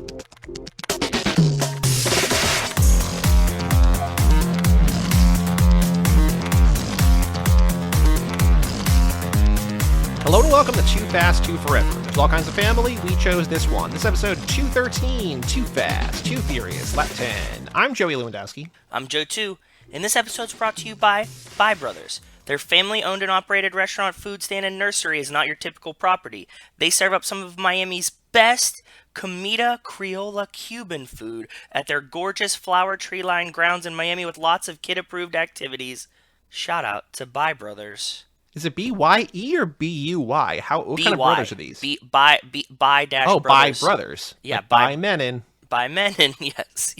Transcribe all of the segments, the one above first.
Hello and welcome to Too Fast, Too Forever. There's all kinds of family. We chose this one. This episode 213, Too Fast, Too Furious, Lap 10. I'm Joey Lewandowski. I'm Joe too. And this episode's brought to you by Bye Brothers. Their family-owned and operated restaurant, food stand, and nursery is not your typical property. They serve up some of Miami's best comida criolla Cuban food at their gorgeous flower tree-lined grounds in Miami with lots of kid-approved activities. Shout out to Bye Brothers. Is it B-Y-E or B-U-Y? What kind of brothers are these? Bye Brothers. Bye Brothers. Yeah, like Bye Menin. By Menin, yes.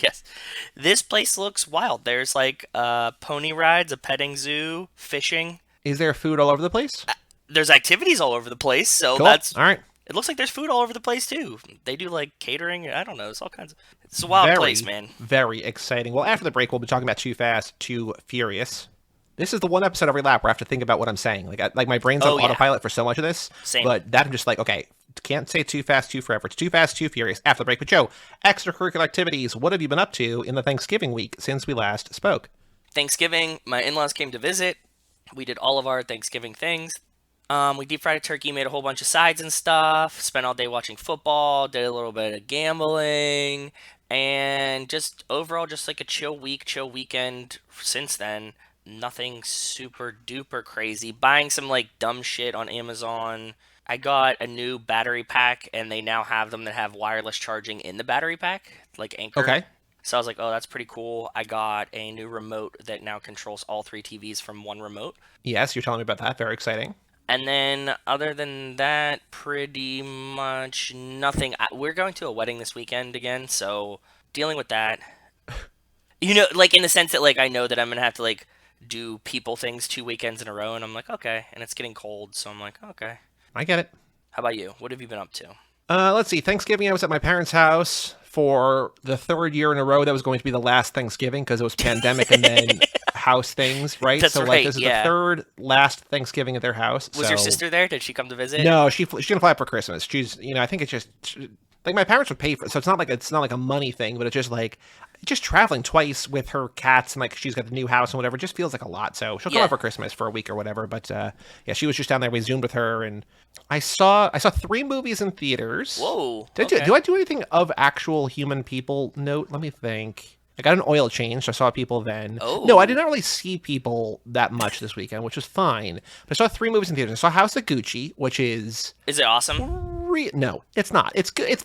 This place looks wild. There's like pony rides, a petting zoo, fishing. Is there food all over the place? There's activities all over the place, so cool. That's... All right. It looks like there's food all over the place, too. They do, like, catering. I don't know. It's all kinds of... It's a wild place, man. Very exciting. Well, after the break, we'll be talking about Too Fast, Too Furious. This is the one episode every lap where I have to think about what I'm saying. Like my brain's on autopilot for so much of this. Same. But that I'm just like, okay, can't say Too Fast, Too Forever. It's Too Fast, Too Furious after the break. But Joe, extracurricular activities. What have you been up to in the Thanksgiving week since we last spoke? Thanksgiving, my in-laws came to visit. We did all of our Thanksgiving things. We deep fried a turkey, made a whole bunch of sides and stuff. Spent all day watching football. Did a little bit of gambling. And just overall, just like a chill weekend since then. Nothing super duper crazy. Buying some like dumb shit on Amazon. I got a new battery pack, and they now have them that have wireless charging in the battery pack, like Anchor. Okay. So I was like, oh, that's pretty cool. I got a new remote that now controls all 3 TVs from one remote. Yes, you're telling me about that. Very exciting. And then, other than that, pretty much nothing. We're going to a wedding this weekend again, so dealing with that. You know, like in the sense that like I know that I'm gonna have to like do people things 2 weekends in a row, and I'm like, okay. And it's getting cold, so I'm like, okay. I get it. How about you? What have you been up to? Let's see. Thanksgiving, I was at my parents' house for the 3rd year in a row. That was going to be the last Thanksgiving because it was pandemic and then house things, right? That's so right, like this is the 3rd last Thanksgiving at their house. Was your sister there? Did she come to visit? No, she's gonna fly up for Christmas. She's, I think it's just like my parents would pay for it, so it's not like a money thing, but it's just traveling twice with her cats and like she's got the new house and whatever. It just feels like a lot. So she'll come up for Christmas for a week or whatever. But yeah, she was just down there. We Zoomed with her, and I saw 3 movies in theaters. Whoa. Do I do anything of actual human people note? Let me think. I got an oil change, so I saw people then. Oh. No, I did not really see people that much this weekend, which was fine. But I saw 3 movies in theaters. I saw House of Gucci, which is... Is it awesome? No, it's not. It's good. It's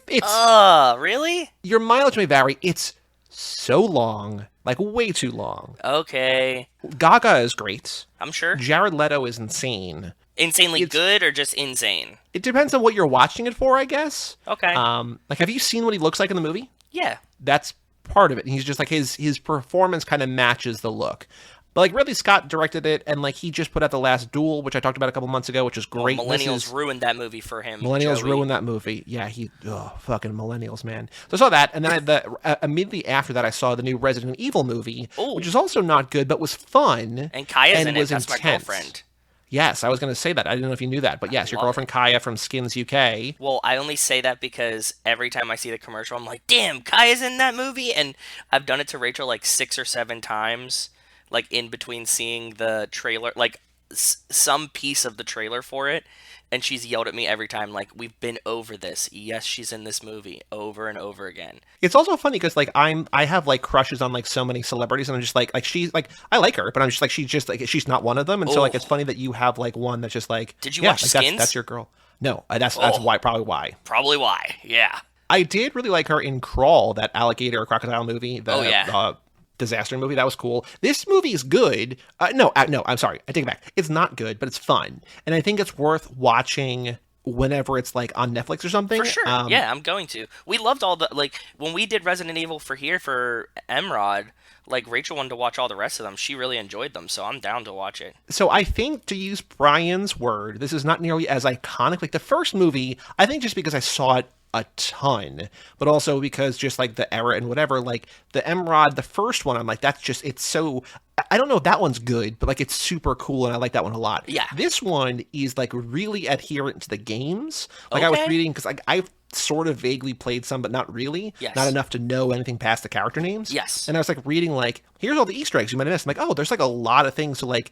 really? Your mileage may vary. It's so long, like way too long. Okay. Gaga is great. I'm sure. Jared Leto is insane. Insanely good or just insane? It depends on what you're watching it for, I guess. Okay. Like, have you seen what he looks like in the movie? Yeah. That's part of it. And he's just like, his performance kind of matches the look. But like Ridley Scott directed it, and like he just put out The Last Duel, which I talked about a couple months ago, which is great. Millennials ruined that movie for him. Millennials ruined that movie. Yeah, fucking millennials, man. So I saw that, and then immediately after that, I saw the new Resident Evil movie, which is also not good, but was fun. And Kaya's in it. That's intense. my girlfriend. Yes, I was going to say that. I didn't know if you knew that, but yes, your girlfriend Kaya from Skins UK. Well, I only say that because every time I see the commercial, I'm like, damn, Kaya's in that movie, and I've done it to Rachel like 6 or 7 times. Like, in between seeing the trailer, like, some piece of the trailer for it, and she's yelled at me every time, like, we've been over this. Yes, she's in this movie, over and over again. It's also funny, because, like, I have, like, crushes on, like, so many celebrities, and I'm just, like, she's, like, I like her, but I'm just, like, she's not one of them, and so, like, it's funny that you have, like, one that's just, like... Did you watch Skins? That's your girl. No, that's probably why. Probably why, yeah. I did really like her in Crawl, that alligator crocodile movie. Disaster movie. That was cool. This movie is good. No, I'm sorry. I take it back. It's not good, but it's fun. And I think it's worth watching whenever it's like on Netflix or something. For sure. Yeah, I'm going to. We loved all the, like, when we did Resident Evil for Emrod, like, Rachel wanted to watch all the rest of them. She really enjoyed them, so I'm down to watch it. So I think, to use Brian's word, this is not nearly as iconic. Like, the first movie, I think just because I saw it a ton, but also because just like the era and whatever, like the Emrod, the first one, I'm like, that's just, it's so, I don't know if that one's good, but like it's super cool and I like that one a lot. Yeah. This one is like really adherent to the games. Like I was reading, because like sort of vaguely played some, but not really. Yes. Not enough to know anything past the character names. Yes. And I was like reading like, here's all the Easter eggs you might have missed. I'm like, oh, there's like a lot of things to like.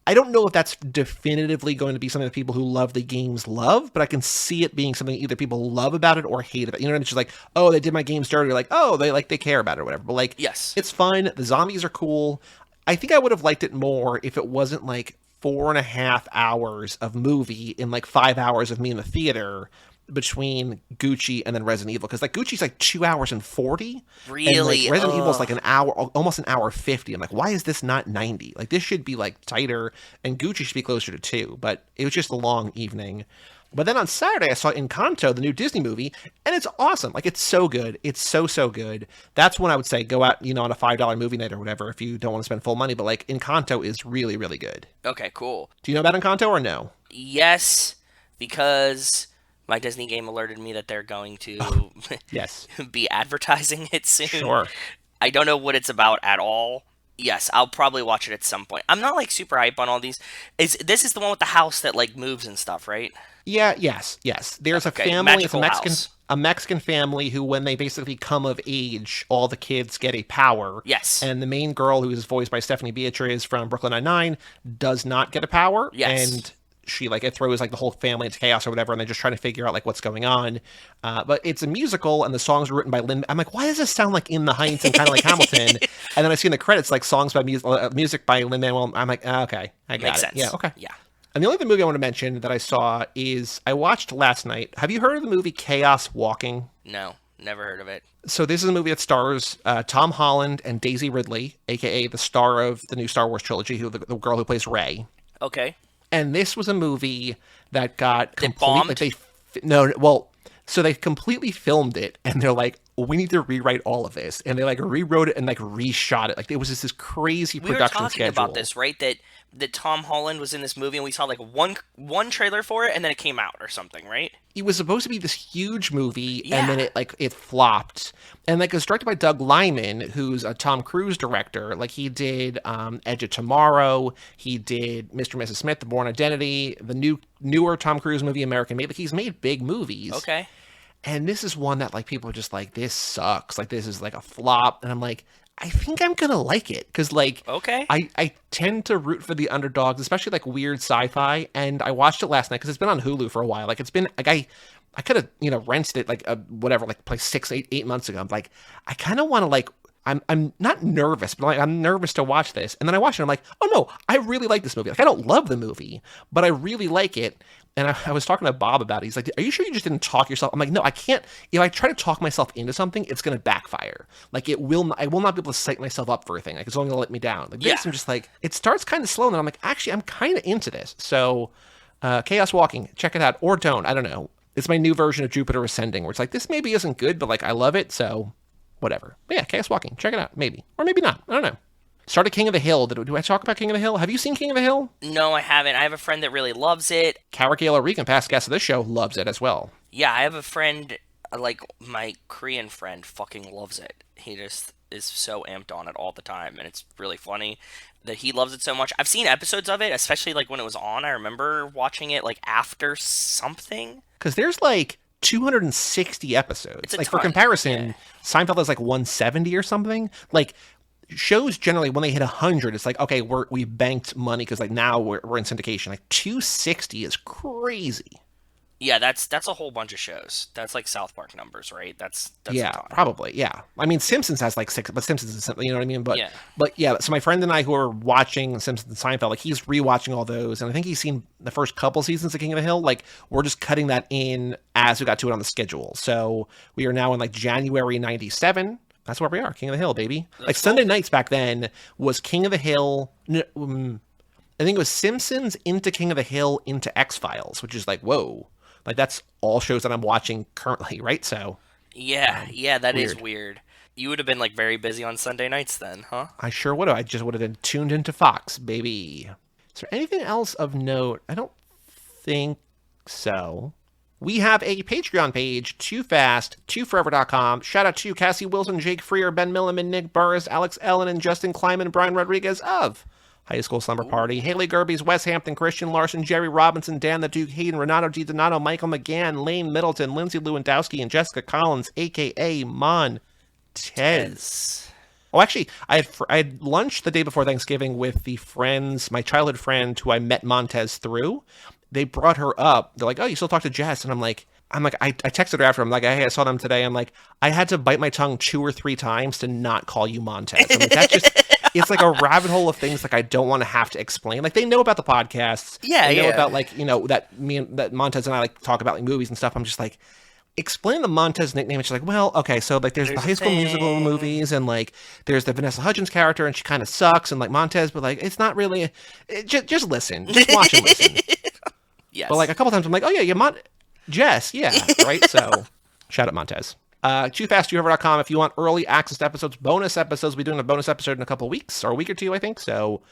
I don't know if that's definitively going to be something that people who love the games love, but I can see it being something either people love about it or hate about it. You know what I mean? It's just like, oh, they did my games dirty. Or like, oh, they care about it or whatever. But like, yes, it's fun. The zombies are cool. I think I would have liked it more if it wasn't like 4.5 hours of movie and like 5 hours of me in the theater between Gucci and then Resident Evil, because like Gucci's like 2 hours and 40. Really? And like Resident Evil's like an hour, almost an hour 50. I'm like, why is this not 90? Like this should be like tighter, and Gucci should be closer to 2. But it was just a long evening. But then on Saturday I saw Encanto, the new Disney movie, and it's awesome. Like it's so good. It's so good. That's when I would say go out, you know, on a $5 movie night or whatever if you don't want to spend full money. But like Encanto is really, really good. Okay, cool. Do you know about Encanto or no? Yes, because my Disney game alerted me that they're going to yes. be advertising it soon. Sure. I don't know what it's about at all. Yes, I'll probably watch it at some point. I'm not like super hype on all these. This is the one with the house that like moves and stuff, right? Yeah, yes. There's a family, it's a Mexican family who, when they basically come of age, all the kids get a power. Yes. And the main girl, who is voiced by Stephanie Beatriz from Brooklyn Nine-Nine, does not get a power. Yes. And she like it throws like the whole family into chaos or whatever, and they're just trying to figure out like what's going on. But it's a musical, and the songs were written by Lin. I'm like, why does this sound like In the Heights and kind of like Hamilton? And then I see in the credits like songs by music by Lin-Manuel. I'm like, okay, I got Makes it. sense. Yeah, okay. Yeah. And the only other movie I want to mention that I saw is I watched last night. Have you heard of the movie Chaos Walking? No, never heard of it. So this is a movie that stars Tom Holland and Daisy Ridley, aka the star of the new Star Wars trilogy, the girl who plays Rey. Okay. And this was a movie that got completely so they completely filmed it, and they're like, we need to rewrite all of this, and they like rewrote it and like reshot it. Like it was just this crazy production schedule. We were talking about this, right? That Tom Holland was in this movie, and we saw like one trailer for it, and then it came out or something, right? It was supposed to be this huge movie, and then it flopped. And like it was directed by Doug Liman, who's a Tom Cruise director. Like he did Edge of Tomorrow, he did Mr. and Mrs. Smith, The Bourne Identity, the newer Tom Cruise movie American Made. Like he's made big movies. Okay. And this is one that like people are just like, this sucks. Like this is like a flop. And I'm like, I think I'm gonna like it, because like okay, I tend to root for the underdogs, especially like weird sci-fi. And I watched it last night because it's been on Hulu for a while. Like it's been like I could have rented it like whatever, like 8 months ago. I'm like, I kind of want to like. I'm not nervous, but like I'm nervous to watch this. And then I watch it, and I'm like, oh no, I really like this movie. Like I don't love the movie, but I really like it. And I was talking to Bob about it. He's like, are you sure you just didn't talk yourself? I'm like, no, I can't. If I try to talk myself into something, it's going to backfire. Like I will not be able to psych myself up for a thing. Like it's only going to let me down. Like this, I'm just like, it starts kind of slow, and then I'm like, actually, I'm kind of into this. So Chaos Walking, check it out, or don't. I don't know. It's my new version of Jupiter Ascending, where it's like, this maybe isn't good, but like I love it, so whatever. But yeah, Chaos Walking, check it out, maybe. Or maybe not. I don't know. Started King of the Hill. Do I talk about King of the Hill? Have you seen King of the Hill? No, I haven't. I have a friend that really loves it. Carragale Regan, past guest of this show, loves it as well. Yeah, I have a friend, like my Korean friend fucking loves it. He just is so amped on it all the time, and it's really funny that he loves it so much. I've seen episodes of it, especially like when it was on. I remember watching it like after something. Because there's like 260 episodes. It's a like ton. For comparison, Yeah. Seinfeld is like 170 or something. Like shows generally when they hit 100, it's like, okay, we banked money because like now we're in syndication. Like 260 is crazy. Yeah, that's a whole bunch of shows. That's like South Park numbers, right? That's yeah, a ton. probably. Yeah, I mean Simpsons has like 6, but Simpsons is, you know what I mean. But yeah. yeah. So my friend and I who are watching Simpsons and Seinfeld, like he's rewatching all those, and I think he's seen the first couple seasons of King of the Hill. Like we're just cutting that in as we got to it on the schedule. So we are now in like January '97. That's where we are, King of the Hill, baby. That's like Sunday nights back then was King of the Hill. I think it was Simpsons into King of the Hill into X-Files, which is like, whoa. Like that's all shows that I'm watching currently, right? So yeah, that weird. Is weird. You would have been like very busy on Sunday nights then, huh? I sure would have. I just would have been tuned into Fox, baby. Is there anything else of note? I don't think so. We have a Patreon page, toofast2forever.com. Shout out to Cassie Wilson, Jake Freer, Ben Milliman, Nick Burris, Alex Ellen, and Justin Kleiman, Brian Rodriguez of High School Slumber Party. Haley Gerbies, Wes Hampton, Christian Larson, Jerry Robinson, Dan the Duke, Hayden, Renato G. Donato, Michael McGann, Lane Middleton, Lindsay Lewandowski, and Jessica Collins, a.k.a. Montez. Oh, actually, I had lunch the day before Thanksgiving with my childhood friend who I met Montez through. They brought her up. They're like, oh, you still talk to Jess? And I texted her after. I'm like, hey, I saw them today. I'm like, I had to bite my tongue 2 or 3 times to not call you Montez. I'm like, that's just, it's like a rabbit hole of things like I don't want to have to explain. Like, they know about the podcasts. Yeah, they know about, like, that Montez and I like talk about like movies and stuff. I'm just like, explain the Montez nickname. And she's like, well, okay, so like there's the High School Musical movies, and like there's the Vanessa Hudgens character, and she kind of sucks, and like Montez, but like it's not really. Just listen, just watch and listen. Yes. But like a couple times, I'm like, oh yeah, Jess, yeah, right. So shout out Montez. TooFastTooHover.com if you want early access to episodes, bonus episodes. We'll be doing a bonus episode in a couple weeks or a week or two, I think. So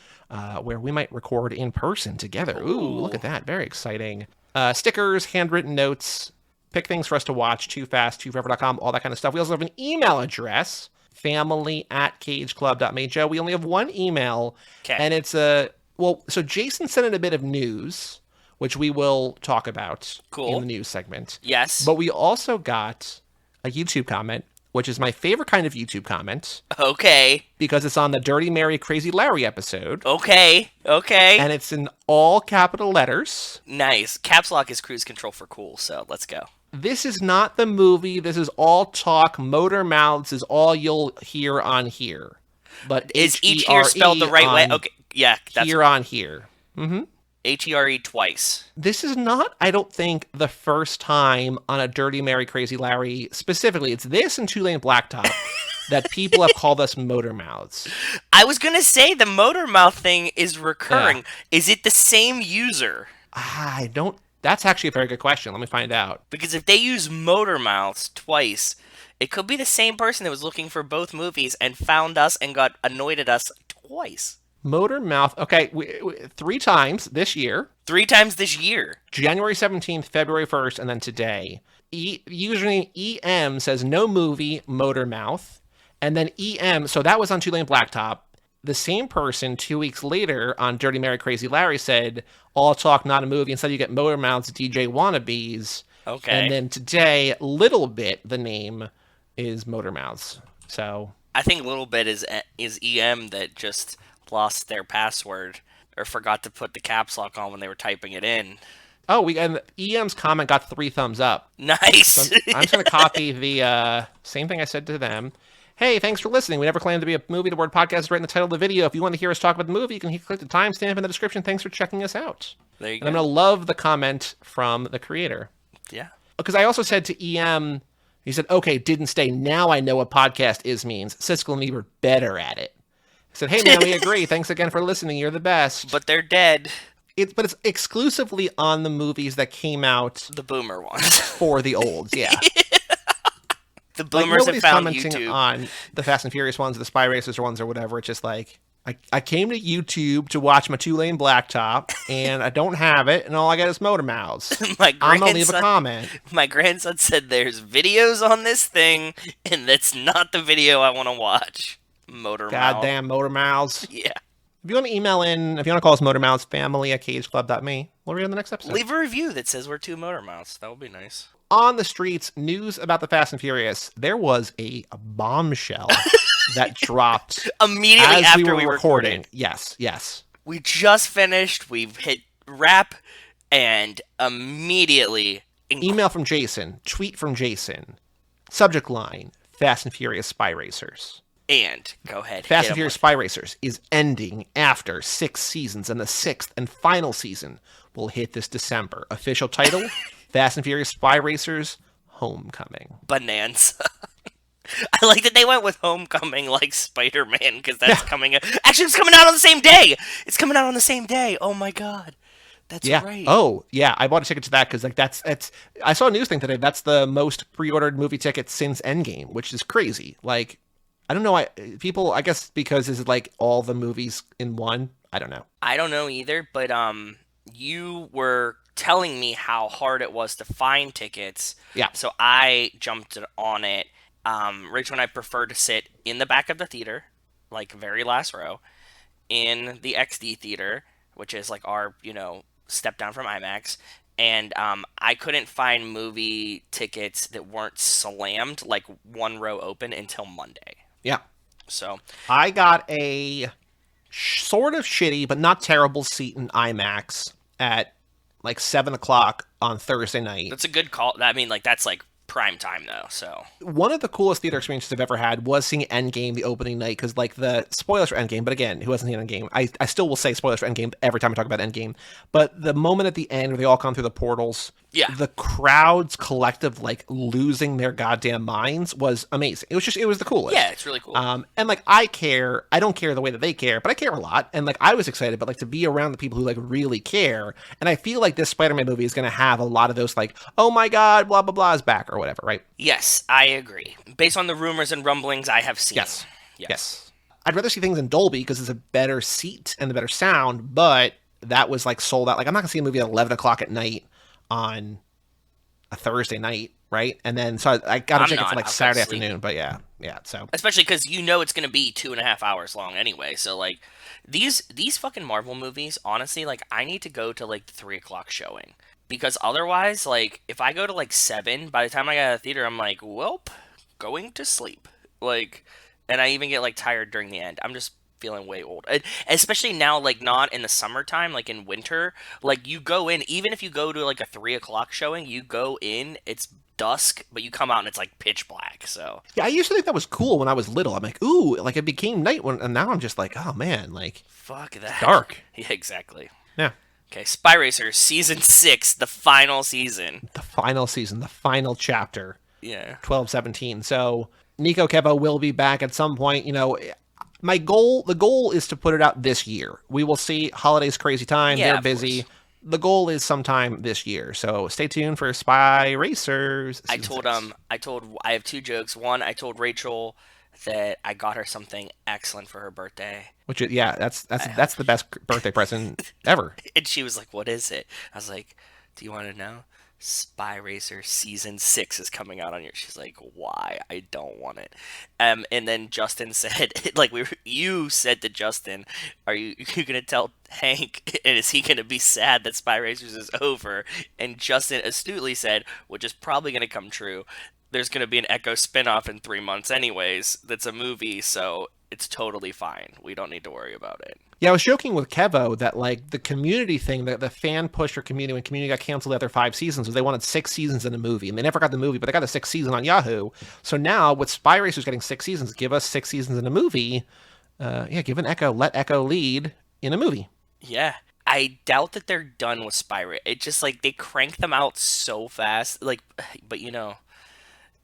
where we might record in person together. Ooh, look at that, very exciting. Stickers, handwritten notes. Pick things for us to watch, TooFastTooForever.com, all that kind of stuff. We also have an email address, family@cageclub.me. Joe, we only have one email, and it's so Jason sent in a bit of news, which we will talk about in the news segment. Yes. But we also got a YouTube comment, which is my favorite kind of YouTube comment. Okay. Because it's on the Dirty Mary Crazy Larry episode. Okay. And it's in all capital letters. Nice. Caps lock is cruise control for cool, so let's go. This is not the movie. This is all talk. Motor mouths is all you'll hear on here. But is each ear spelled the right way? Okay. Yeah. That's here on here. Mm-hmm. H-E-R-E twice. This is not, I don't think, the first time on a Dirty Mary Crazy Larry, specifically, it's this and Two Lane Blacktop, that people have called us motor mouths. I was going to say the motor mouth thing is recurring. Yeah. Is it the same user? That's actually a very good question. Let me find out. Because if they use motor mouths twice, it could be the same person that was looking for both movies and found us and got annoyed at us twice. Motor mouth. Okay, 3 times this year. 3 times this year. January 17th, February 1st, and then today. Username EM says no movie, motor mouth. And then EM, so that was on Two Lane Blacktop. The same person 2 weeks later on Dirty Mary Crazy Larry said, all talk, not a movie. Instead you get motor mouths, DJ wannabes. Okay. And then today, Little Bit, the name is motor mouths. So I think Little Bit is EM that just lost their password or forgot to put the caps lock on when they were typing it in. Oh, and EM's comment got 3 thumbs up. Nice. So I'm just going to copy the same thing I said to them. Hey, thanks for listening. We never claimed to be a movie. The word podcast is right in the title of the video. If you want to hear us talk about the movie, you can click the timestamp in the description. Thanks for checking us out. There you go. And I'm going to love the comment from the creator. Yeah. Because I also said to EM, he said, okay, didn't stay. Now I know what podcast is means. Siskel and me were better at it. I said, hey, man, we agree. Thanks again for listening. You're the best. But they're dead. But it's exclusively on the movies that came out. The boomer ones. For the olds, yeah. The boomers have found commenting YouTube. On the Fast and Furious ones, or the Spy Racers ones, or whatever. It's just like, I came to YouTube to watch my Two Lane Blacktop, and I don't have it, and all I got is motor mouths. I'm going to leave a comment. My grandson said there's videos on this thing, and that's not the video I want to watch. Motor mouths. Goddamn motor mouths. Yeah. If you want to email in, if you want to call us motor mouths, family@cageclub.me. We'll read on the next episode. Leave a review that says we're 2 motor mouths. That would be nice. On the streets, news about the Fast and Furious. There was a bombshell that dropped immediately after we were recording. Recording. Yes. We just finished. We've hit wrap, and immediately email from Jason, tweet from Jason, subject line: Fast and Furious Spy Racers. And go ahead. Fast and Furious Spy Racers is ending after 6 seasons, and the 6th and final season will hit this December. Official title: Fast and Furious Spy Racers Homecoming. Bonanza. I like that they went with Homecoming like Spider-Man, because that's coming out. Actually, it's coming out on the same day. It's coming out on the same day. Oh my god. That's right. Oh, yeah. I bought a ticket to that because that's I saw a news thing today. That's the most pre-ordered movie ticket since Endgame, which is crazy. Like, I don't know. People, I guess because it's like all the movies in one. I don't know. I don't know either, but you were telling me how hard it was to find tickets. Yeah. So I jumped on it. Rachel and I prefer to sit in the back of the theater, like very last row. in the XD theater, which is like our, step down from IMAX. And I couldn't find movie tickets that weren't slammed, like one row open, until Monday. Yeah. So I got a sort of shitty, but not terrible seat in IMAX at like 7 o'clock on Thursday night. that's a good call. I mean, like, that's like prime time, though. So One of the coolest theater experiences I've ever had was seeing Endgame the opening night, because like the spoilers for Endgame, but again, who hasn't seen Endgame? I still will say spoilers for Endgame every time I talk about Endgame. But the moment at the end where they all come through the portals, yeah, the crowd's collective like losing their goddamn minds was amazing. It was the coolest. yeah, it's really cool. And like I don't care the way that they care, but I care a lot. And like I was excited, but like to be around the people who like really care. And I feel like this Spider-Man movie is going to have a lot of those like, oh my God, blah, blah, blah is back or whatever, right? Yes, I agree. Based on the rumors and rumblings I have seen. Yes. I'd rather see things in Dolby because it's a better seat and the better sound, but that was like sold out. Like I'm not going to see a movie at 11 o'clock at night on a Thursday night, right? And then so I got to check it for like Saturday afternoon, but yeah. So especially because it's going to be 2.5 hours long anyway. So like these fucking Marvel movies, honestly, like I need to go to like the 3 o'clock showing, because otherwise, like if I go to like 7, by the time I get out of the theater, I'm like, welp, going to sleep. Like, and I even get like tired during the end. I'm just feeling way old, especially now, like not in the summertime, like in winter. Like you go in, even if you go to like a 3 o'clock showing, you go in, it's dusk, but you come out and it's like pitch black. So yeah, I used to think that was cool when I was little. I'm like, ooh, like it became night and now I'm just like, oh man, like fuck that, dark. Yeah, exactly. Yeah. Okay, Spy Racer season 6, the final season. The final chapter. Yeah. 12/17. So Nico Kevo will be back at some point. The goal is to put it out this year. We will see. Holidays crazy time. Yeah, they're busy. The goal is sometime this year. So stay tuned for Spy Racers. I have 2 jokes. One, I told Rachel that I got her something excellent for her birthday. Which is, yeah, that's the best birthday present ever. And she was like, "What is it?" I was like, "Do you want to know? Spy Racer season 6 is coming out on your." She's like, "Why? I don't want it." And then Justin said, like you said to Justin, "Are you gonna tell Hank? And is he gonna be sad that Spy Racers is over?" And Justin astutely said, which is probably gonna come true, there's gonna be an Echo spinoff in 3 months anyways. That's a movie, so it's totally fine. We don't need to worry about it. Yeah, I was joking with Kevo that like the Community thing, the fan push for Community when Community got canceled after 5 seasons was they wanted 6 seasons in a movie, and they never got the movie, but they got a 6th season on Yahoo. So now with Spy Racers getting 6 seasons, give us 6 seasons in a movie. Let Echo lead in a movie. Yeah. I doubt that they're done with Spy Racer. It's just like they crank them out so fast. Like, but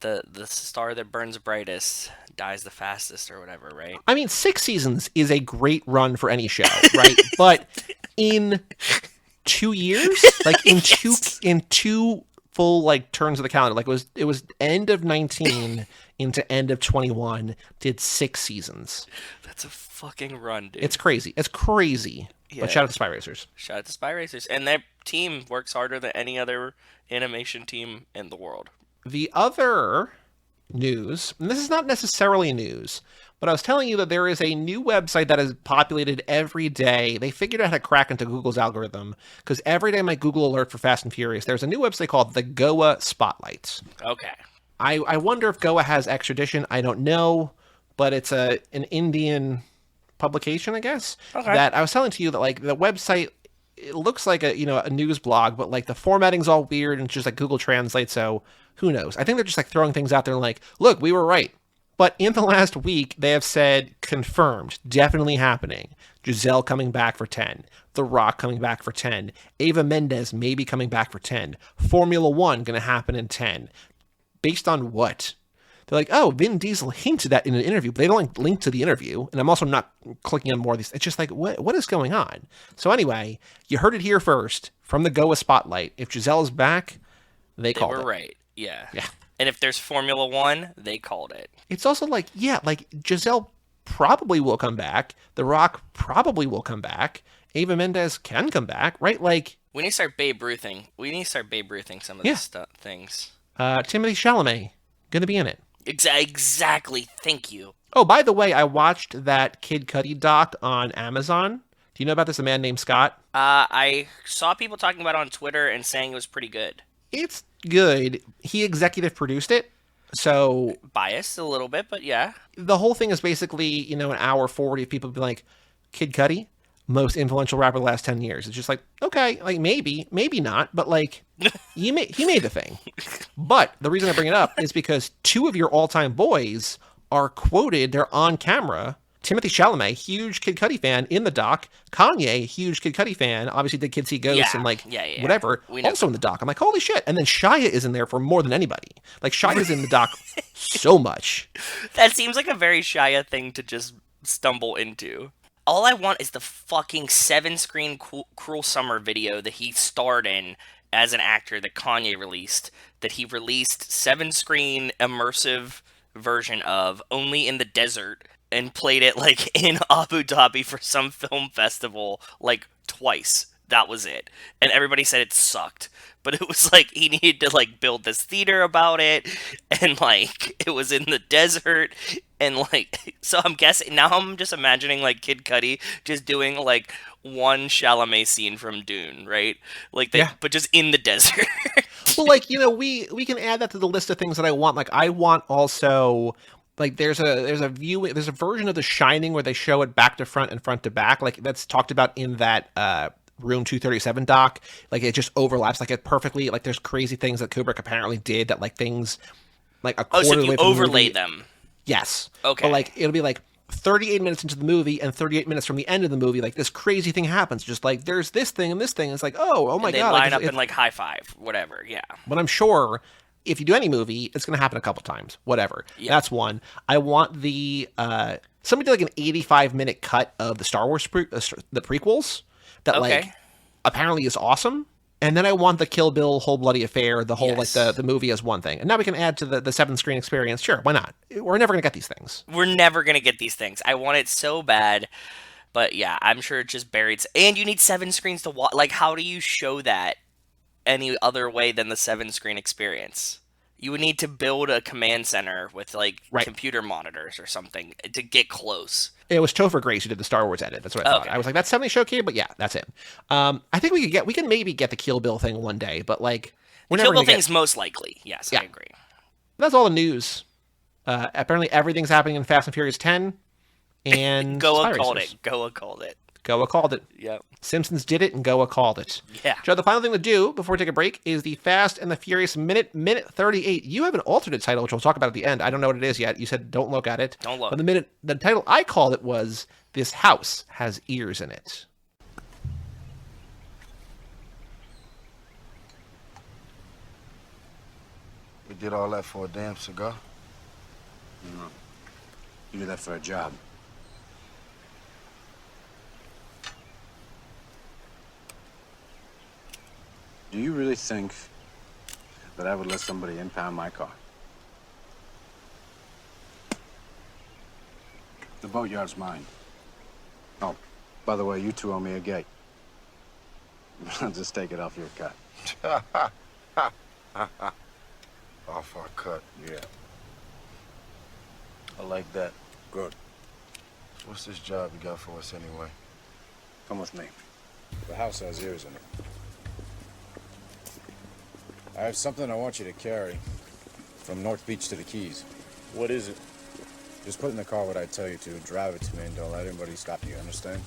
the star that burns brightest dies the fastest or whatever, right? I mean, 6 seasons is a great run for any show, right? But in 2 years, like in two full like turns of the calendar, like it was end of 19 into end of 21, did 6 seasons. That's a fucking run, dude. It's crazy. Yeah. But shout out to Spy Racers. Shout out to Spy Racers. And their team works harder than any other animation team in the world. The other news, and this is not necessarily news, but I was telling you that there is a new website that is populated every day. They figured out how to crack into Google's algorithm, because every day my Google alert for Fast and Furious, there's a new website called the Goa Spotlights. Okay. I wonder if Goa has extradition. I don't know, but it's an Indian publication, I guess. Okay. That I was telling to you that like the website, it looks like a news blog, but like the formatting's all weird and it's just like Google Translate, so who knows? I think they're just like throwing things out there and like, look, we were right. But in the last week, they have said confirmed, definitely happening. Giselle coming back for 10. The Rock coming back for 10. Ava Mendes maybe coming back for 10. Formula 1 going to happen in 10. Based on what? They're like, oh, Vin Diesel hinted that in an interview, but they don't like link to the interview. And I'm also not clicking on more of these. It's just like, what is going on? So anyway, you heard it here first from the Goa Spotlight. If Giselle is back, they called it. They were right. Yeah. Yeah. And if there's Formula 1, they called it. It's also like, yeah, like Giselle probably will come back. The Rock probably will come back. Ava Mendes can come back, right? Like, we need to start Babe Ruthing. We need to start Babe Ruthing some of these things. Timothée Chalamet, gonna be in it. Exactly. Thank you. Oh, by the way, I watched that Kid Cudi doc on Amazon. Do you know about this? A man named Scott. I saw people talking about it on Twitter and saying it was pretty good. It's good. He executive produced it. So Biased a little bit, but yeah. the whole thing is basically, an hour 40 of people be like, Kid Cudi, most influential rapper of the last 10 years. It's just like, okay, like maybe not, but like he made the thing. But the reason I bring it up is because two of your all-time boys are quoted, they're on camera. Timothy Chalamet, huge Kid Cudi fan in the doc. Kanye, huge Kid Cudi fan, obviously did Kids See Ghosts and whatever, also in the doc. I'm like, holy shit. And then Shia is in there for more than anybody. Like Shia's in the doc so much. That seems like a very Shia thing to just stumble into. All I want is the fucking 7-screen Cruel Summer video that he starred in as an actor that Kanye released. That he released 7-screen immersive version of only in the desert and played it like in Abu Dhabi for some film festival like twice. That was it. And everybody said it sucked. But it was like he needed to like build this theater about it, and like it was in the desert, and like so I'm guessing now I'm just imagining like Kid Cudi just doing like one Chalamet scene from Dune, right? Like but just in the desert. Well, like, we can add that to the list of things that I want. Like I want also like there's a version of The Shining where they show it back to front and front to back. Like that's talked about in that Room 237 doc. Like it just overlaps like it perfectly. Like there's crazy things that Kubrick apparently did that like things like a quarter so of the way you from overlay the movie, them. Yes. Okay. But like it'll be like 38 minutes into the movie and 38 minutes from the end of the movie, like this crazy thing happens. Just like there's this thing and this thing. It's like, oh my and they god. line up in like high five, whatever. Yeah. But I'm sure if you do any movie, it's going to happen a couple times. Whatever. Yeah. That's one. I want the somebody did like an 85-minute cut of the Star Wars the prequels that like apparently is awesome. And then I want the Kill Bill whole bloody affair, the whole like the movie as one thing. And now we can add to the 7-screen experience. Sure, why not? We're never going to get these things. We're never going to get these things. I want it so bad. But yeah, I'm sure it just buried. And you need 7 screens to watch. Like, how do you show that any other way than the 7-screen experience? You would need to build a command center with like computer monitors or something to get close. It was Topher Grace who did the Star Wars edit. That's what I thought. I was like, that's something showcase, but yeah, that's it. I think we can maybe get the Kill Bill thing one day, but like we're never Kill Bill thing's most likely. Yes, I agree. That's all the news. Apparently everything's happening in Fast and Furious 10. And Goa called it. Goa called it. Yep. Simpsons did it, and Goa called it. Yeah. Joe, the final thing to do before we take a break is the Fast and the Furious minute 38. You have an alternate title, which we'll talk about at the end. I don't know what it is yet. You said don't look at it. Don't look. But the title I called it was This House Has Ears in It. We did all that for a damn cigar? No. You did that for a job. Do you really think that I would let somebody impound my car? The boatyard's mine. Oh, by the way, you two owe me a gate. I'll just take it off your cut. Off our cut. Yeah. I like that. Good. So what's this job you got for us anyway? Come with me. The house has ears in it. I have something I want you to carry from North Beach to the Keys. What is it? Just put in the car what I tell you to, drive it to me, and don't let anybody stop you, understand?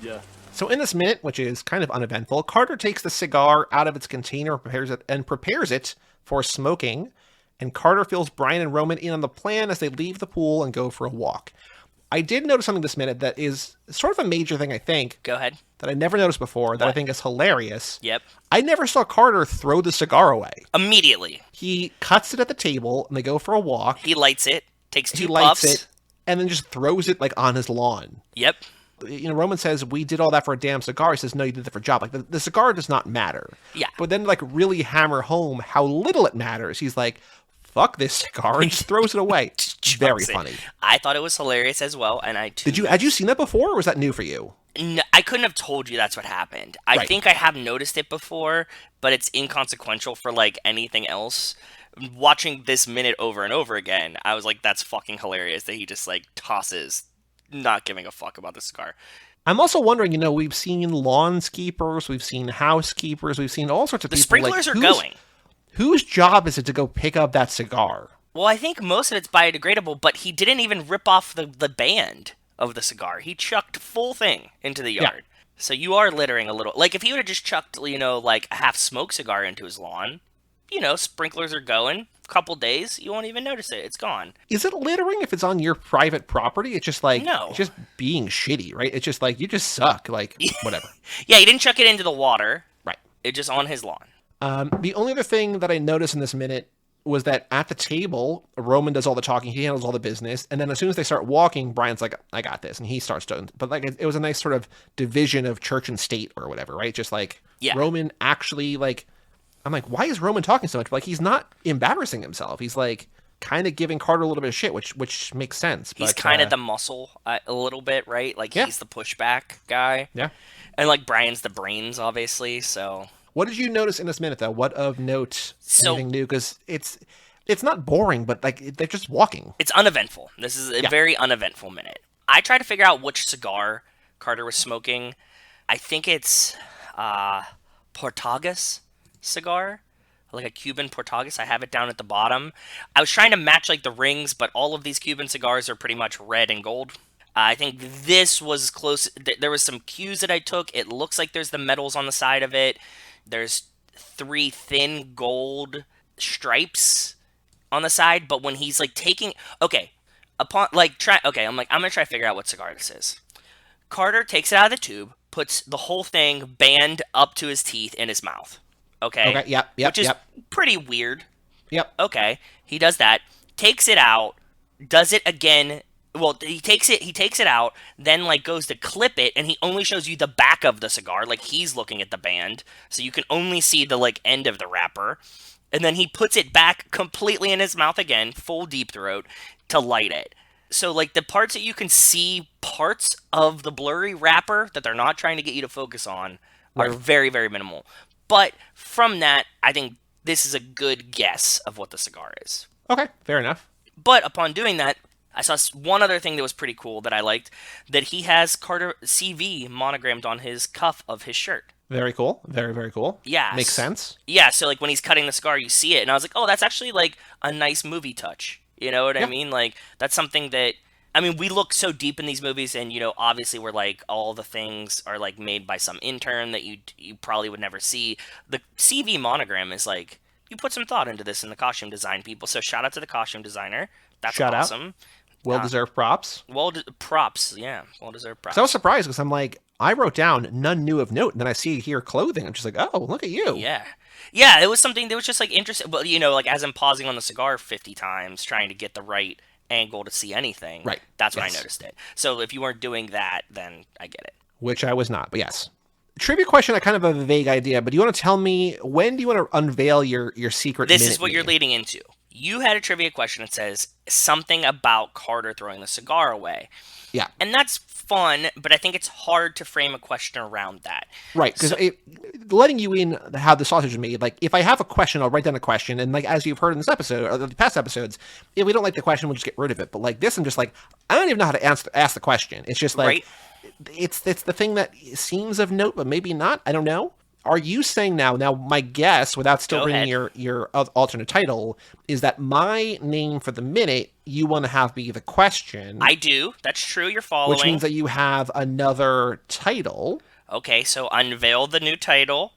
Yeah. So in this minute, which is kind of uneventful, Carter takes the cigar out of its container, prepares it for smoking, and Carter fills Brian and Roman in on the plan as they leave the pool and go for a walk. I did notice something this minute that is sort of a major thing, I think. Go ahead. That I never noticed before, that I think is hilarious. Yep. I never saw Carter throw the cigar away. Immediately. He cuts it at the table, and they go for a walk. He lights it, takes 2 puffs. He lights it, and then just throws it, like, on his lawn. Yep. Roman says, we did all that for a damn cigar. He says, no, you did that for a job. Like, the cigar does not matter. Yeah. But then, like, really hammer home how little it matters. He's like, fuck this cigar, and just throws it away. Very funny. I thought it was hilarious as well, and I too. Had you seen that before, or was that new for you? No, I couldn't have told you that's what happened. I think I have noticed it before, but it's inconsequential for like anything else. watching this minute over and over again, I was like, that's fucking hilarious that he just like tosses, not giving a fuck about the cigar. I'm also wondering, we've seen lawnskeepers, we've seen housekeepers, we've seen all sorts of The people. sprinklers are going. Whose job is it to go pick up that cigar? Well, I think most of it's biodegradable, but he didn't even rip off the band of the cigar. He chucked full thing into the yard. Yeah. So you are littering a little. Like, if he would have just chucked, like a half-smoked cigar into his lawn, sprinklers are going. Couple days, you won't even notice it. It's gone. Is it littering if it's on your private property? It's just like, no. It's just being shitty, right? It's just like, you just suck, like, whatever. Yeah, he didn't chuck it into the water. Right. It's just on his lawn. The only other thing that I noticed in this minute was that at the table, Roman does all the talking, he handles all the business, and then as soon as they start walking, Brian's like, I got this, and he starts doing, but like, it was a nice sort of division of church and state or whatever, right? Just like, Roman actually, like, I'm like, why is Roman talking so much? Like, he's not embarrassing himself. He's like kind of giving Carter a little bit of shit, which makes sense. He's kind of the muscle a little bit, right? Like, he's the pushback guy. Yeah. And like Brian's the brains, obviously. So what did you notice in this minute, though? What of note? Anything new? Because it's not boring, but like they're just walking. It's uneventful. This is a very uneventful minute. I tried to figure out which cigar Carter was smoking. I think it's Portagas cigar, like a Cuban Portagas. I have it down at the bottom. I was trying to match like the rings, but all of these Cuban cigars are pretty much red and gold. I think this was close. There was some cues that I took. It looks like there's the metals on the side of it. There's 3 thin gold stripes on the side, but when he's like taking, I'm gonna try to figure out what cigar this is. Carter takes it out of the tube, puts the whole thing band up to his teeth in his mouth. Okay. Yep. Which is pretty weird. Yep. Okay. He does that. Takes it out. Does it again. Well, he takes it out, then like goes to clip it, and he only shows you the back of the cigar, like he's looking at the band, so you can only see the like end of the wrapper. And then he puts it back completely in his mouth again, full deep throat, to light it. So like the parts that you can see parts of the blurry wrapper that they're not trying to get you to focus on are very, very minimal. But from that, I think this is a good guess of what the cigar is. Okay, fair enough. But upon doing that, I saw one other thing that was pretty cool that I liked, that he has Carter CV monogrammed on his cuff of his shirt. Very cool. Very, very cool. Yeah. Makes sense. Yeah, so like when he's cutting the cigar, you see it, and I was like, oh, that's actually like a nice movie touch. You know what I mean? Like, that's something that, I mean, we look so deep in these movies, and, obviously we're like, all the things are like made by some intern that you probably would never see. The CV monogram is like, you put some thought into this in the costume design, people. So shout out to the costume designer. That's awesome. Well-deserved props. Props, yeah. Well-deserved props. So I was surprised because I'm like, I wrote down none new of note, and then I see here clothing. I'm just like, oh, look at you. Yeah. Yeah, it was something that was just like interesting. But, like as I'm pausing on the cigar 50 times, trying to get the right angle to see anything. Right. That's when I noticed it. So if you weren't doing that, then I get it. Which I was not, but yes. Trivia question, I kind of have a vague idea, but do you want to tell me, when do you want to unveil your secret This is what you're leading into. You had a trivia question that says something about Carter throwing the cigar away. Yeah. And that's fun, but I think it's hard to frame a question around that. Right, because letting you in how the sausage is made, like, if I have a question, I'll write down a question, and like, as you've heard in this episode, or the past episodes, if we don't like the question, we'll just get rid of it. But like this, I'm just like, I don't even know how to ask the question. It's just like, it's the thing that seems of note, but maybe not. I don't know. Are you saying now, my guess, without still bringing your alternate title, is that my name for the minute, you want to have be the question? I do. That's true. You're following. Which means that you have another title. Okay, so unveil the new title.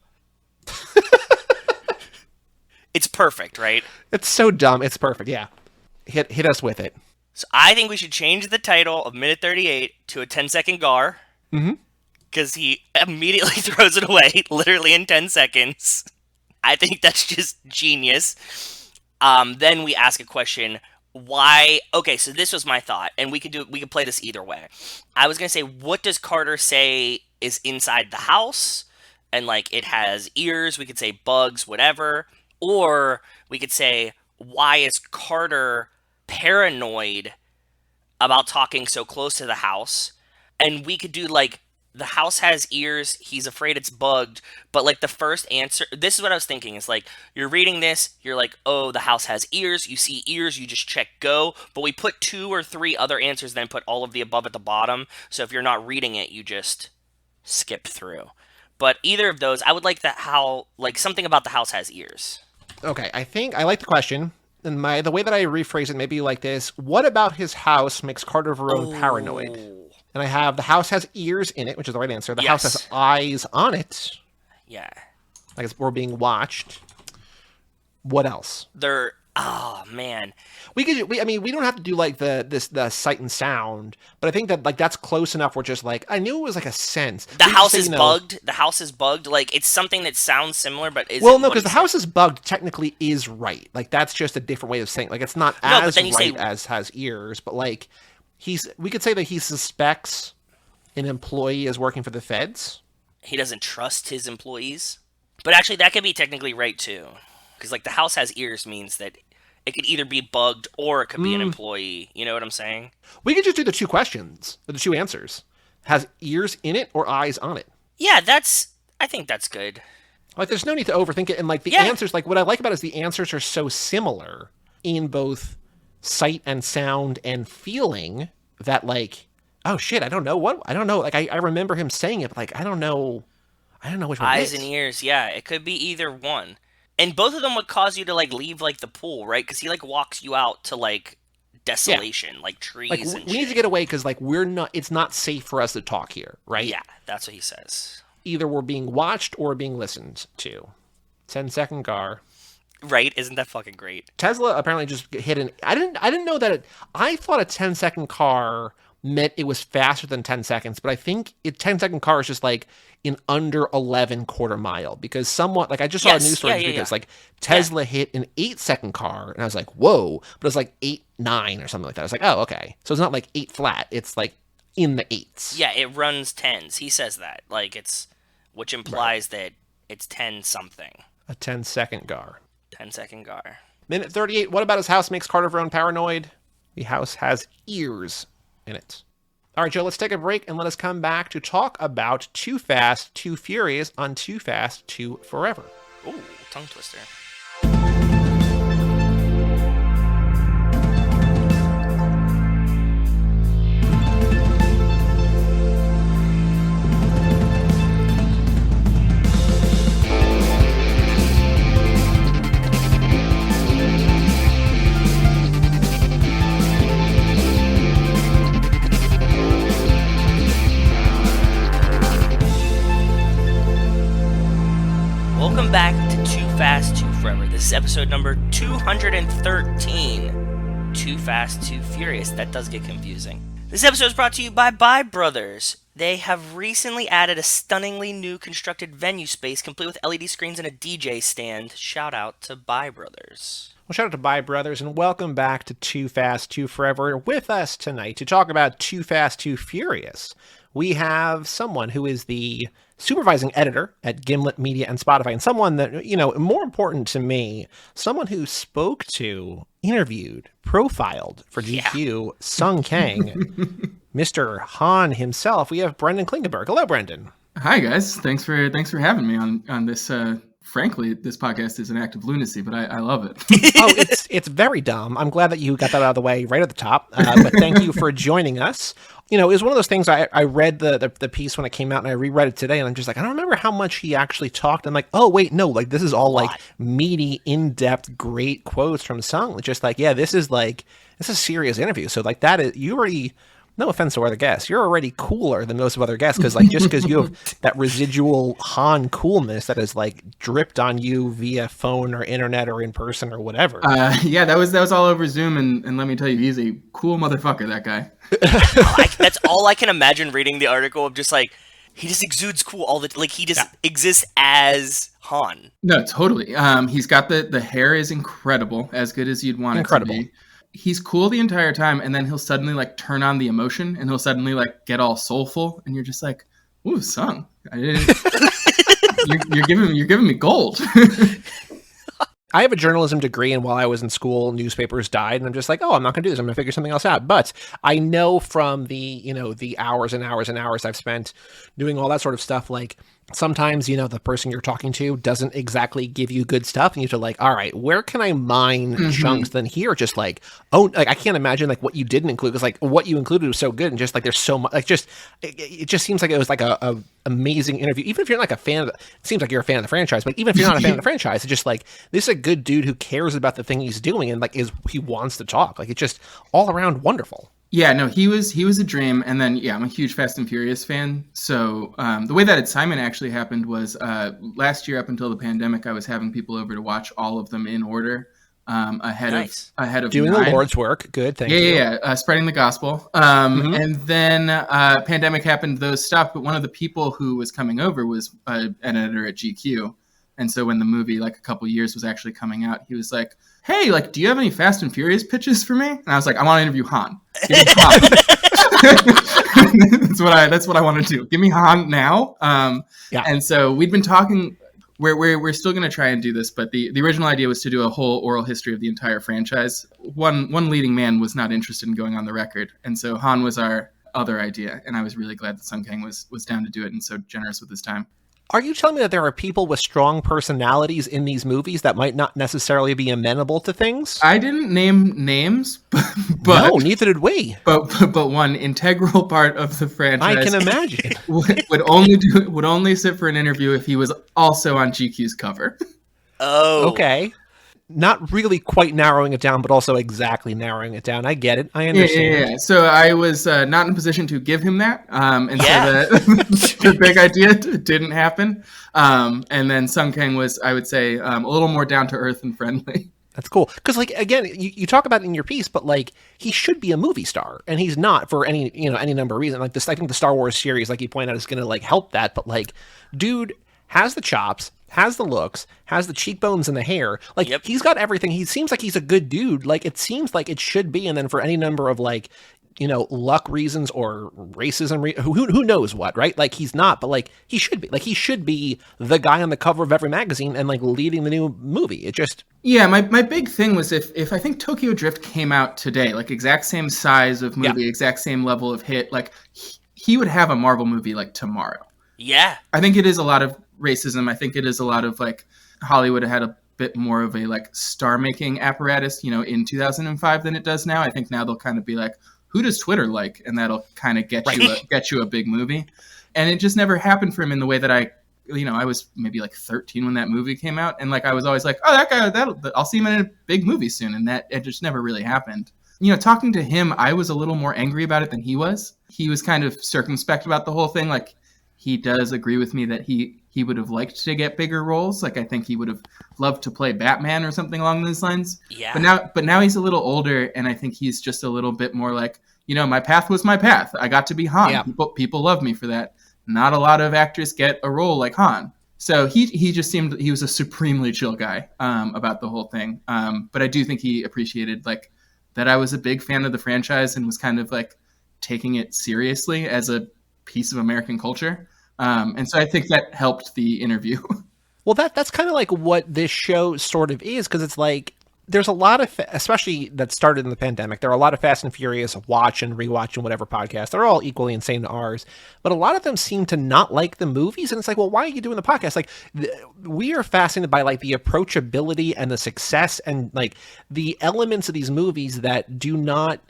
It's perfect, right? It's so dumb. It's perfect, yeah. Hit us with it. So I think we should change the title of Minute 38 to a 10-second gar. Mm-hmm. Because he immediately throws it away, literally in 10 seconds. I think that's just genius. Then we ask a question, why... Okay, so this was my thought, and we could play this either way. I was going to say, what does Carter say is inside the house? And, like, it has ears, we could say bugs, whatever. Or we could say, why is Carter paranoid about talking so close to the house? And we could do, like, the house has ears, he's afraid it's bugged, but like the first answer, this is what I was thinking, is like, you're reading this, you're like, oh, the house has ears, you see ears, you just check go, but we put 2 or 3 other answers, then put all of the above at the bottom, so if you're not reading it, you just skip through. But either of those, I would like that how, like, something about the house has ears. Okay, I think I like the question. And the way that I rephrase it, maybe like this: what about his house makes Carter Verone paranoid? And I have the house has ears in it, which is the right answer. The house has eyes on it. Yeah. I guess we're being watched. What else? Oh man. We don't have to do like the sight and sound, but I think that like that's close enough. We're just like, I knew it was like a sense. The house is bugged. The house is bugged. Like, it's something that sounds similar, but isn't. Well, no, because the house is bugged technically is right. Like, that's just a different way of saying. Like, it's not as right as has ears, but like we could say that he suspects an employee is working for the feds. He doesn't trust his employees, but actually that could be technically right too, because like the house has ears means that it could either be bugged or it could be an employee. You know what I'm saying? We could just do the 2 questions, or the 2 answers. Has ears in it or eyes on it? Yeah, I think that's good. Like, there's no need to overthink it. And like the answers, like what I like about it is the answers are so similar in both sight and sound and feeling that like, oh shit, I don't know. Like I remember him saying it, but like, I don't know which one. Eyes and ears. Yeah, it could be either one. And both of them would cause you to like leave like the pool, right? Because he like walks you out to like desolation, like trees like, and we shit. need to get away because like it's not safe for us to talk here, right? Yeah, that's what he says. Either we're being watched or being listened to. 10-second car. Right? Isn't that fucking great? Tesla apparently just hit an. I didn't know that. I thought a 10-second car meant it was faster than 10 seconds, but I think 10-second car is just like in under 11 quarter mile, because somewhat like I just saw a news story because like Tesla hit an 8-second car and I was like, whoa, but it's like 8-9 or something like that. I was like, oh, okay. So it's not like 8 flat. It's like in the 8s. Yeah, it runs 10s. He says that. Like which implies that it's 10 something. A 10-second car. 10-second car. Minute 38. What about his house makes Carter Verone paranoid? The house has ears in it. All right, Joe, let's take a break and let us come back to talk about Too Fast, Too Furious on Too Fast, Too Forever. Ooh, tongue twister. Welcome back to Too Fast, Too Forever. This is episode number 213. Too Fast, Too Furious. That does get confusing. This episode is brought to you by Bye Brothers. They have recently added a stunningly new constructed venue space complete with LED screens and a DJ stand. Shout out to Bye Brothers. Well, shout out to Bye Brothers, and welcome back to Too Fast, Too Forever. With us tonight to talk about Too Fast, Too Furious, we have someone who is the supervising editor at Gimlet Media and Spotify, and someone that, you know, more important to me, someone who spoke to, interviewed, profiled for GQ, Sung Kang, Mr. Han himself. We have Brendan Klinkenberg. Hello, Brendan. Hi, guys. Thanks for having me on this. Frankly, this podcast is an act of lunacy, but I love it. Oh, it's very dumb. I'm glad that you got that out of the way right at the top. But thank you for joining us. You know, it was one of those things. I read the piece when it came out, and I reread it today, and I'm just like, I don't remember how much he actually talked. I'm like, oh wait, no, like this is all like meaty, in-depth, great quotes from Sung. Just like, yeah, this is a serious interview. So like that is, you already. No offense to other guests, you're already cooler than most of other guests, because like just because you have that residual Han coolness that is like dripped on you via phone or internet or in person or whatever. Yeah, that was all over Zoom, and let me tell you, he's a cool motherfucker, that guy. That's all I can imagine reading the article of, just like, he just exudes cool all the like he just exists as Han. No, totally. He's got the hair is incredible, as good as you'd want it to be. He's cool the entire time, and then he'll suddenly like turn on the emotion, and he'll suddenly like get all soulful, and you're just like, "Ooh, Sung, you're giving me gold." I have a journalism degree, and while I was in school, newspapers died, and I'm just like, oh, I'm not going to do this. I'm going to figure something else out. But I know from the hours and hours and hours I've spent doing all that sort of stuff, like sometimes, the person you're talking to doesn't exactly give you good stuff, and you have to like, all right, where can I mine chunks? Then here, just like, oh, like I can't imagine like what you didn't include, because like what you included was so good, and just like there's so much, like just it just seems like it was like a amazing interview. Even if you're not like a fan of it seems like you're a fan of the franchise, but even if you're not a fan of the franchise, it's just like this is a good dude who cares about the thing he's doing, and like he wants to talk. Like it's just all around wonderful. Yeah, no, he was a dream. And then, yeah, I'm a huge Fast and Furious fan. So the way that assignment actually happened was last year, up until the pandemic, I was having people over to watch all of them in order ahead of doing 9. the Lord's work. Good, thank you. Yeah, spreading the gospel. And then pandemic happened, those stopped. But one of the people who was coming over was an editor at GQ. And so when the movie, like a couple years, was actually coming out, he was like, hey, like, do you have any Fast and Furious pitches for me? And I was like, I want to interview Han. Give me Han. That's what I want to do. Give me Han now. And so we'd been talking. We're still going to try and do this, but the original idea was to do a whole oral history of the entire franchise. One leading man was not interested in going on the record, and so Han was our other idea, and I was really glad that Sung Kang was down to do it and so generous with his time. Are you telling me that there are people with strong personalities in these movies that might not necessarily be amenable to things? I didn't name names, but no, neither did we. But one integral part of the franchise, I can imagine, would only sit for an interview if he was also on GQ's cover. Oh, okay. Not really quite narrowing it down, but also exactly narrowing it down. I get it. I understand. Yeah. So I was not in a position to give him that. And so the big idea didn't happen. And then Sung Kang was, I would say, a little more down to earth and friendly. That's cool. Because, like, again, you talk about it in your piece, but, like, he should be a movie star, and he's not for any number of reasons. Like, this, I think the Star Wars series, like you point out, is going to, like, help that. But, like, dude has the chops, has the looks, has the cheekbones and the hair. Like, He's got everything. He seems like he's a good dude. Like, it seems like it should be. And then for any number of, like, luck reasons or racism, who knows what, right? Like, he's not, but, like, he should be. Like, he should be the guy on the cover of every magazine and, like, leading the new movie. It just... Yeah, my big thing was if I think Tokyo Drift came out today, like, exact same size of movie, exact same level of hit, like, he would have a Marvel movie, like, tomorrow. Yeah. I think it is a lot of racism. I think it is a lot of, like, Hollywood had a bit more of a, like, star-making apparatus, in 2005 than it does now. I think now they'll kind of be like, who does Twitter like? And that'll kind of get you a big movie. And it just never happened for him in the way that I was maybe like 13 when that movie came out. And, like, I was always like, oh, that guy, I'll see him in a big movie soon. And that it just never really happened. Talking to him, I was a little more angry about it than he was. He was kind of circumspect about the whole thing. Like, he does agree with me that he would have liked to get bigger roles. Like, I think he would have loved to play Batman or something along those lines. Yeah. But now he's a little older, and I think he's just a little bit more like, my path was my path. I got to be Han. Yeah. People love me for that. Not a lot of actors get a role like Han. So he just seemed, he was a supremely chill guy about the whole thing. But I do think he appreciated, like, that I was a big fan of the franchise and was kind of, like, taking it seriously as a piece of American culture. And so I think that helped the interview. Well, that's kind of like what this show sort of is, because it's like there's a lot of, especially that started in the pandemic, there are a lot of Fast and Furious watch and rewatch and whatever podcasts. They're all equally insane to ours, but a lot of them seem to not like the movies. And it's like, well, why are you doing the podcast? Like, we are fascinated by, like, the approachability and the success and, like, the elements of these movies that do not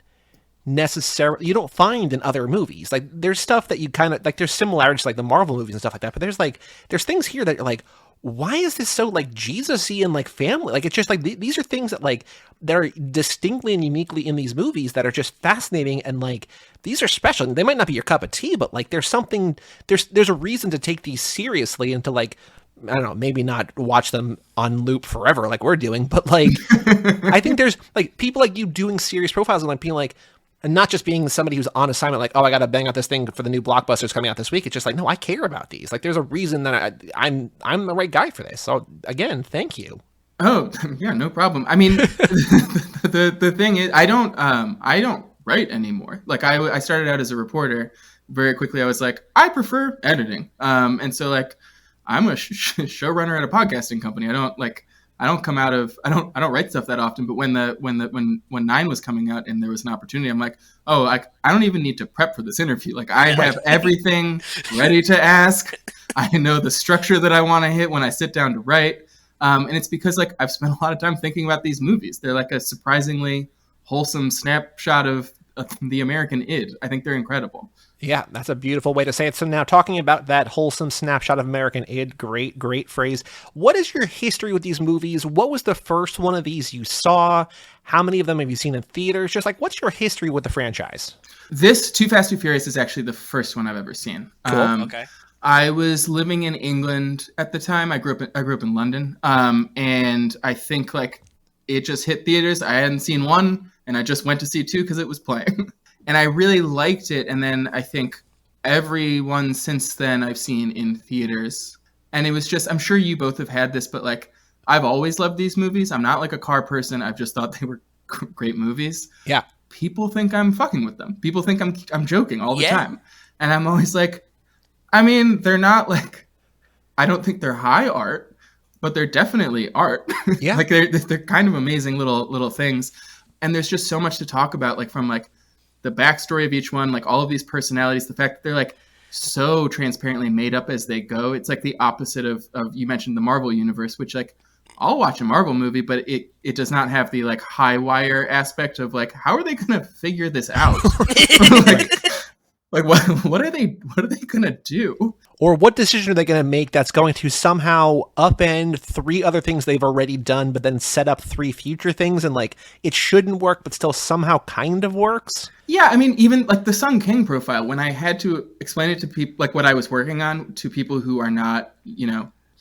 necessarily, you don't find in other movies. Like, there's stuff that you kind of, like, there's similarities, like the Marvel movies and stuff like that, but there's things here that you're like, why is this so, like, Jesus-y and, like, family? Like, it's just like these are things that, like, they're distinctly and uniquely in these movies that are just fascinating, and, like, these are special. They might not be your cup of tea, but, like, there's a reason to take these seriously and to, like, I don't know, maybe not watch them on loop forever like we're doing, but, like, I think there's, like, people like you doing serious profiles and, like, being like, and not just being somebody who's on assignment, like, oh, I got to bang out this thing for the new blockbusters coming out this week. It's just like, no, I care about these. Like, there's a reason that I'm the right guy for this. So, again, thank you. Oh, yeah, no problem. I mean, the thing is, I don't write anymore. Like, I started out as a reporter. Very quickly, I was like, I prefer editing. And so, like, I'm a showrunner at a podcasting company. I don't, like, I don't write stuff that often, but when 9 was coming out and there was an opportunity, I'm like, oh, I don't even need to prep for this interview. Like I have everything ready to ask. I know the structure that I want to hit when I sit down to write. And it's because like I've spent a lot of time thinking about these movies. They're like a surprisingly wholesome snapshot of the American id. I think they're incredible. Yeah, that's a beautiful way to say it. So now talking about that wholesome snapshot of American id, great phrase. What is your history with these movies? What was the first one of these you saw? How many of them have you seen in theaters? Just like, what's your history with the franchise? This Too Fast, Too Furious is actually the first one I've ever seen. Cool. Okay. I was living in England at the time. I grew up in London. And I think like it just hit theaters. I hadn't seen 1 and I just went to see 2 because it was playing. And I really liked it. And then I think every one since then I've seen in theaters. And it was just, I'm sure you both have had this, but like, I've always loved these movies. I'm not like a car person. I've just thought they were great movies. Yeah. People think I'm fucking with them. People think I'm joking all the time. And I'm always like, I mean, they're not like, I don't think they're high art, but they're definitely art. Yeah. Like they're kind of amazing little things. And there's just so much to talk about, like from like the backstory of each one, like all of these personalities, the fact that they're like so transparently made up as they go. It's like the opposite of you mentioned the Marvel universe, which like I'll watch a Marvel movie, but it does not have the like high wire aspect of like, how are they going to figure this out? Like what are they gonna do? Or what decision are they going to make that's going to somehow upend 3 other things they've already done, but then set up 3 future things, and like it shouldn't work, but still somehow kind of works? Yeah, I mean, even like the Sung Kang profile, when I had to explain it to people, like what I was working on to people who are not,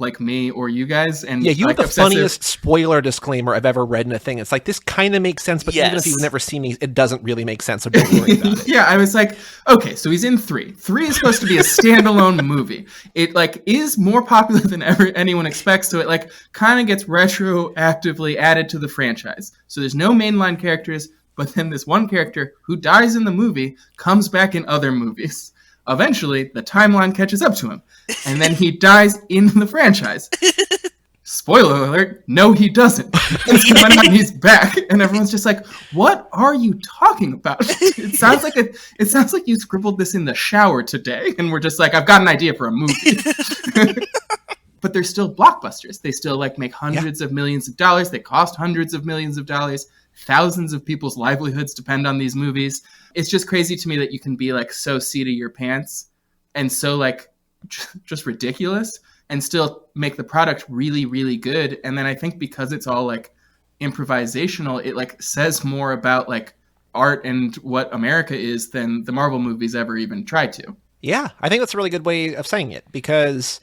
like me or you guys. And yeah, you like, have the funniest spoiler disclaimer I've ever read in a thing. It's like, this kind of makes sense, but even if you've never seen me, it doesn't really make sense, so don't worry about it. Yeah, I was like, okay, so he's in 3. 3 is supposed to be a standalone movie. It like is more popular than anyone expects, so it like kind of gets retroactively added to the franchise. So there's no mainline characters, but then this one character who dies in the movie comes back in other movies. Eventually, the timeline catches up to him, and then he dies in the franchise. Spoiler alert, no, he doesn't. And he's back, and everyone's just like, what are you talking about? It sounds like you scribbled this in the shower today, and we're just like, I've got an idea for a movie. But they're still blockbusters. They still like make hundreds of millions of dollars. They cost hundreds of millions of dollars. Thousands of people's livelihoods depend on these movies. It's just crazy to me that you can be like so seat of your pants and so like just ridiculous and still make the product really, really good. And then I think because it's all like improvisational, it like says more about like art and what America is than the Marvel movies ever even tried to. Yeah, I think that's a really good way of saying it, because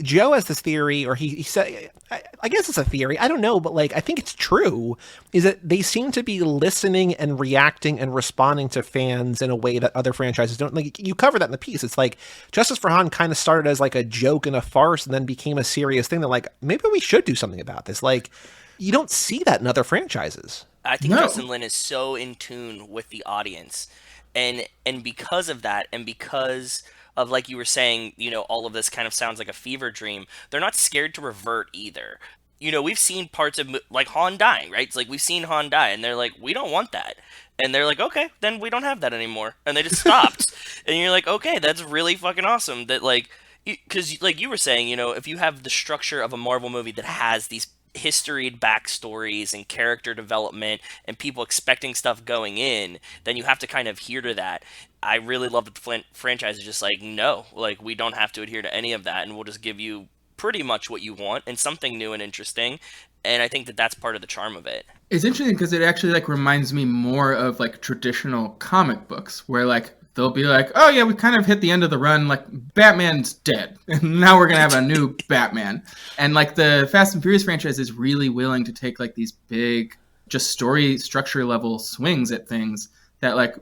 Joe has this theory, or he said, I guess it's a theory, I don't know, but like I think it's true, is that they seem to be listening and reacting and responding to fans in a way that other franchises don't. Like, you cover that in the piece. It's like Justice for Han kind of started as like a joke and a farce and then became a serious thing. They're like, maybe we should do something about this. Like, you don't see that in other franchises. I think Justin Lin is so in tune with the audience, and because of that, and because of, like you were saying, all of this kind of sounds like a fever dream, they're not scared to revert either. We've seen parts of, like, Han dying, right? It's like, we've seen Han die, and they're like, we don't want that. And they're like, okay, then we don't have that anymore. And they just stopped. And you're like, okay, that's really fucking awesome. That, like, because, like you were saying, if you have the structure of a Marvel movie that has these historied backstories and character development and people expecting stuff going in, then you have to kind of adhere to that. I really love that the franchise is just like, no, like, we don't have to adhere to any of that, and we'll just give you pretty much what you want and something new and interesting. And I think that that's part of the charm of it. It's interesting because it actually like reminds me more of like traditional comic books where like they'll be like, oh yeah, we kind of hit the end of the run, like Batman's dead, and now we're gonna have a new Batman. And like the Fast and Furious franchise is really willing to take like these big, just story structure level swings at things that like,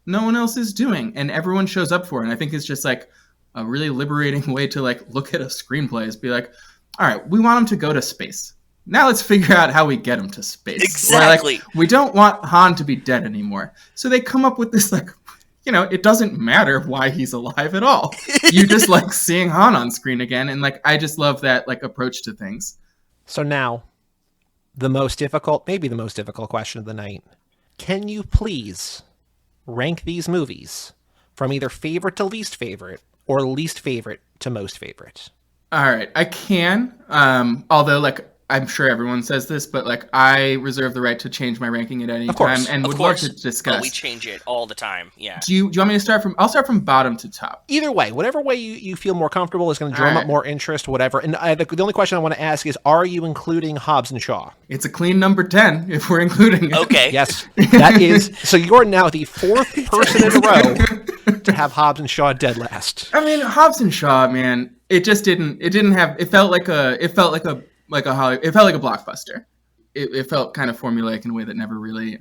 no one else is doing, and everyone shows up for it. And I think it's just like a really liberating way to like look at a screenplay, is be like, all right, we want him to go to space. Now let's figure out how we get him to space. Exactly. Or, like, we don't want Han to be dead anymore. So they come up with this like, it doesn't matter why he's alive at all. You just like seeing Han on screen again. And like, I just love that like approach to things. So now, maybe the most difficult question of the night. Can you please rank these movies from either favorite to least favorite or least favorite to most favorite? All right, I can. Although, like, I'm sure everyone says this, but like, I reserve the right to change my ranking at any time, and would love to discuss. But we change it all the time. Yeah. Do you want me to start from? I'll start from bottom to top. Either way, whatever way you feel more comfortable is going to drum up more interest, whatever. And the only question I want to ask is, are you including Hobbs and Shaw? It's a clean number 10 if we're including it. Okay. Yes, that is. So you're now the fourth person in a row to have Hobbs and Shaw dead last. I mean, Hobbs and Shaw, man, it didn't have. It felt like a blockbuster. It felt kind of formulaic in a way that never really,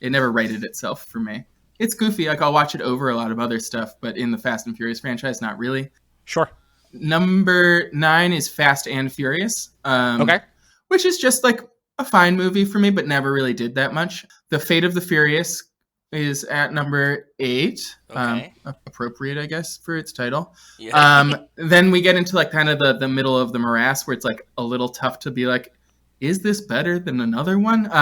it never righted itself for me. It's goofy. Like, I'll watch it over a lot of other stuff, but in the Fast and Furious franchise, not really. Sure. Number 9 is Fast and Furious. Okay. Which is just like a fine movie for me, but never really did that much. The Fate of the Furious is at number 8. Okay. Appropriate, I guess, for its title. Yeah. Then we get into like kind of the middle of the morass where it's like a little tough to be like, is this better than another one? But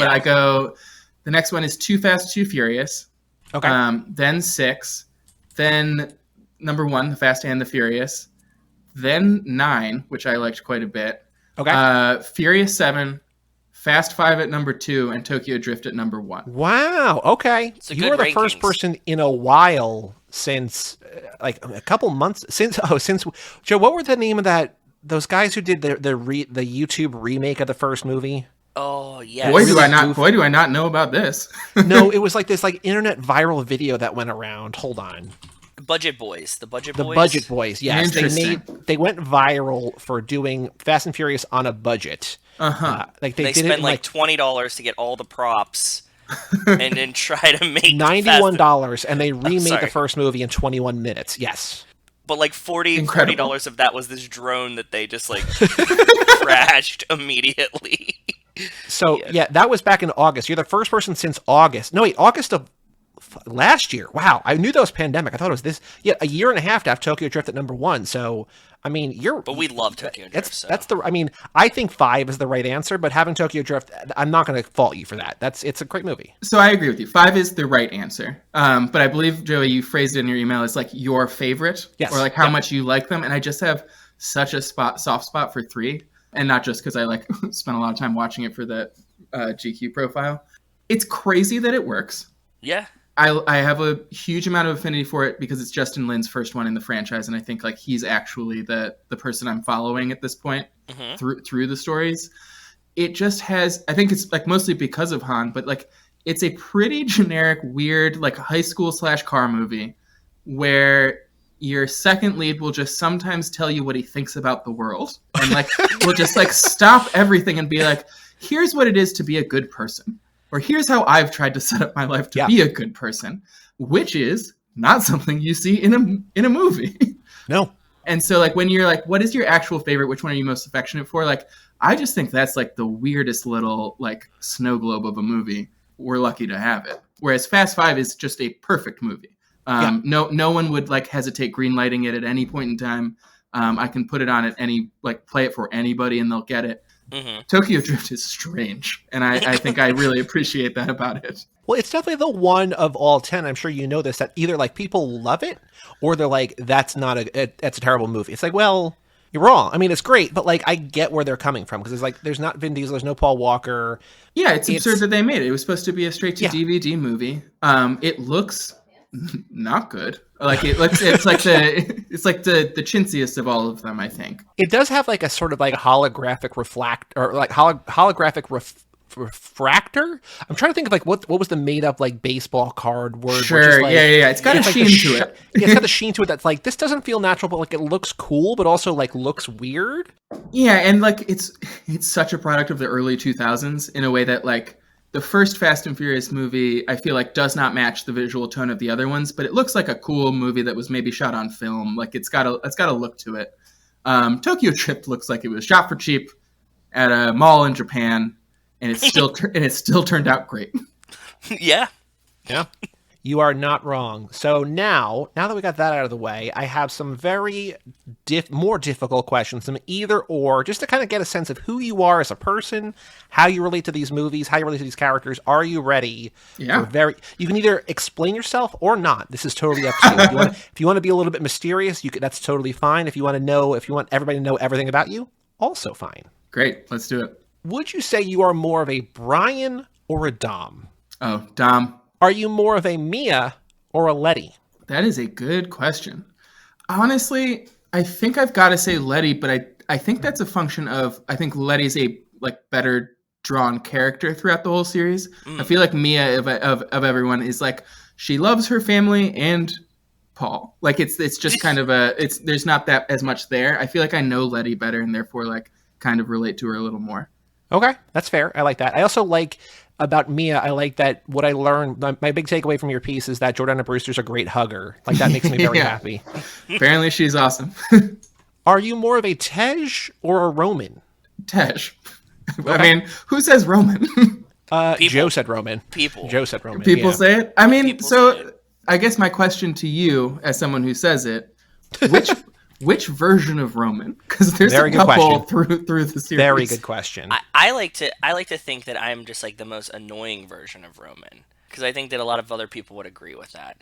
I go, the next one is Too Fast, Too Furious. Okay. Then 6. Then number 1, The Fast and the Furious. Then 9, which I liked quite a bit. Okay. Furious 7, Fast 5 at number 2, and Tokyo Drift at number 1. Wow. Okay. You are the first person in a while since like a couple months since Joe, what were the name of those guys who did the YouTube remake of the first movie? Oh, yeah. Boy, do I not know about this. No, it was like this like internet viral video that went around. Hold on. Budget Boys. The Budget Boys, yes. Interesting. They went viral for doing Fast and Furious on a budget. Like they spent like $20 to get all the props and then try to make $91, and they remade the first movie in 21 minutes. Yes. But like $40 of that was this drone that they just like crashed immediately. So yeah, that was back in August. You're the first person since August. No, wait, August of last year. Wow, I knew that was pandemic. I thought it was this. Yeah, a year and a half to have Tokyo Drift at number 1. So, I mean, But we love Tokyo Drift. I mean, I think 5 is the right answer, but having Tokyo Drift, I'm not going to fault you for that. It's a great movie. So I agree with you. 5 is the right answer. But I believe, Joey, you phrased it in your email as like your favorite, or like how much you like them. And I just have such a soft spot for 3, and not just because I like spent a lot of time watching it for the GQ profile. It's crazy that it works. Yeah. I have a huge amount of affinity for it because it's Justin Lin's first one in the franchise, and I think like he's actually the person I'm following at this point through the stories. It just has, I think it's like mostly because of Han, but like it's a pretty generic, weird like high school / car movie where your second lead will just sometimes tell you what he thinks about the world, and like will just like stop everything and be like, here's what it is to be a good person. Or here's how I've tried to set up my life to be a good person, which is not something you see in a movie. No. And so like when you're like, what is your actual favorite? Which one are you most affectionate for? Like, I just think that's like the weirdest little like snow globe of a movie. We're lucky to have it. Whereas Fast 5 is just a perfect movie. No one would like hesitate greenlighting it at any point in time. I can put it on at any, like play it for anybody and they'll get it. Mm-hmm. Tokyo Drift is strange, and I think I really appreciate that about it. Well, it's definitely the one of all 10. I'm sure you know this, that either like people love it or they're like, that's a terrible movie. It's like, well, you're wrong. I mean, it's great, but like I get where they're coming from because it's like there's not Vin Diesel, there's no Paul Walker. Yeah, it's absurd that they made it. It was supposed to be a straight to DVD movie. It looks not good. Like it's like the chintziest of all of them, I think. It does have like a sort of like holographic refractor. I'm trying to think of like what was the made up like baseball card word. Sure, like, yeah. It's got a sheen to it. Yeah, it's got the sheen to it that's like this doesn't feel natural, but like it looks cool, but also like looks weird. Yeah, and like it's such a product of the early 2000s in a way that like the first Fast and Furious movie, I feel like, does not match the visual tone of the other ones, but it looks like a cool movie that was maybe shot on film. Like it's got a look to it. Tokyo Drift looks like it was shot for cheap at a mall in Japan, and it still turned out great. Yeah. You are not wrong. So now that we got that out of the way, I have some very more difficult questions, some either or, just to kind of get a sense of who you are as a person, how you relate to these movies, how you relate to these characters. Are you ready? Yeah. You can either explain yourself or not. This is totally up to you. If you want to be a little bit mysterious, that's totally fine. If you want everybody to know everything about you, also fine. Great. Let's do it. Would you say you are more of a Brian or a Dom? Oh, Dom. Are you more of a Mia or a Letty? That is a good question. Honestly, I think I've got to say Letty, but I think that's a function of, I think Letty's a better drawn character throughout the whole series. I feel like Mia of everyone is like, she loves her family and Paul. Like it's just kind of there's not that as much there. I feel like I know Letty better and therefore like kind of relate to her a little more. Okay, that's fair. I like that. I also like about Mia, I like that what I learned, my big takeaway from your piece is that Jordana Brewster's a great hugger. Like, that makes me very happy. Apparently she's awesome. Are you more of a Tej or a Roman? Tej. Okay. I mean, who says Roman? Joe said Roman. Joe said Roman. People say it? I mean, so I guess my question to you, as someone who says it, which version of Roman? Because there's a couple through the series. Very good question. I like to think that I'm just like the most annoying version of Roman, because I think that a lot of other people would agree with that.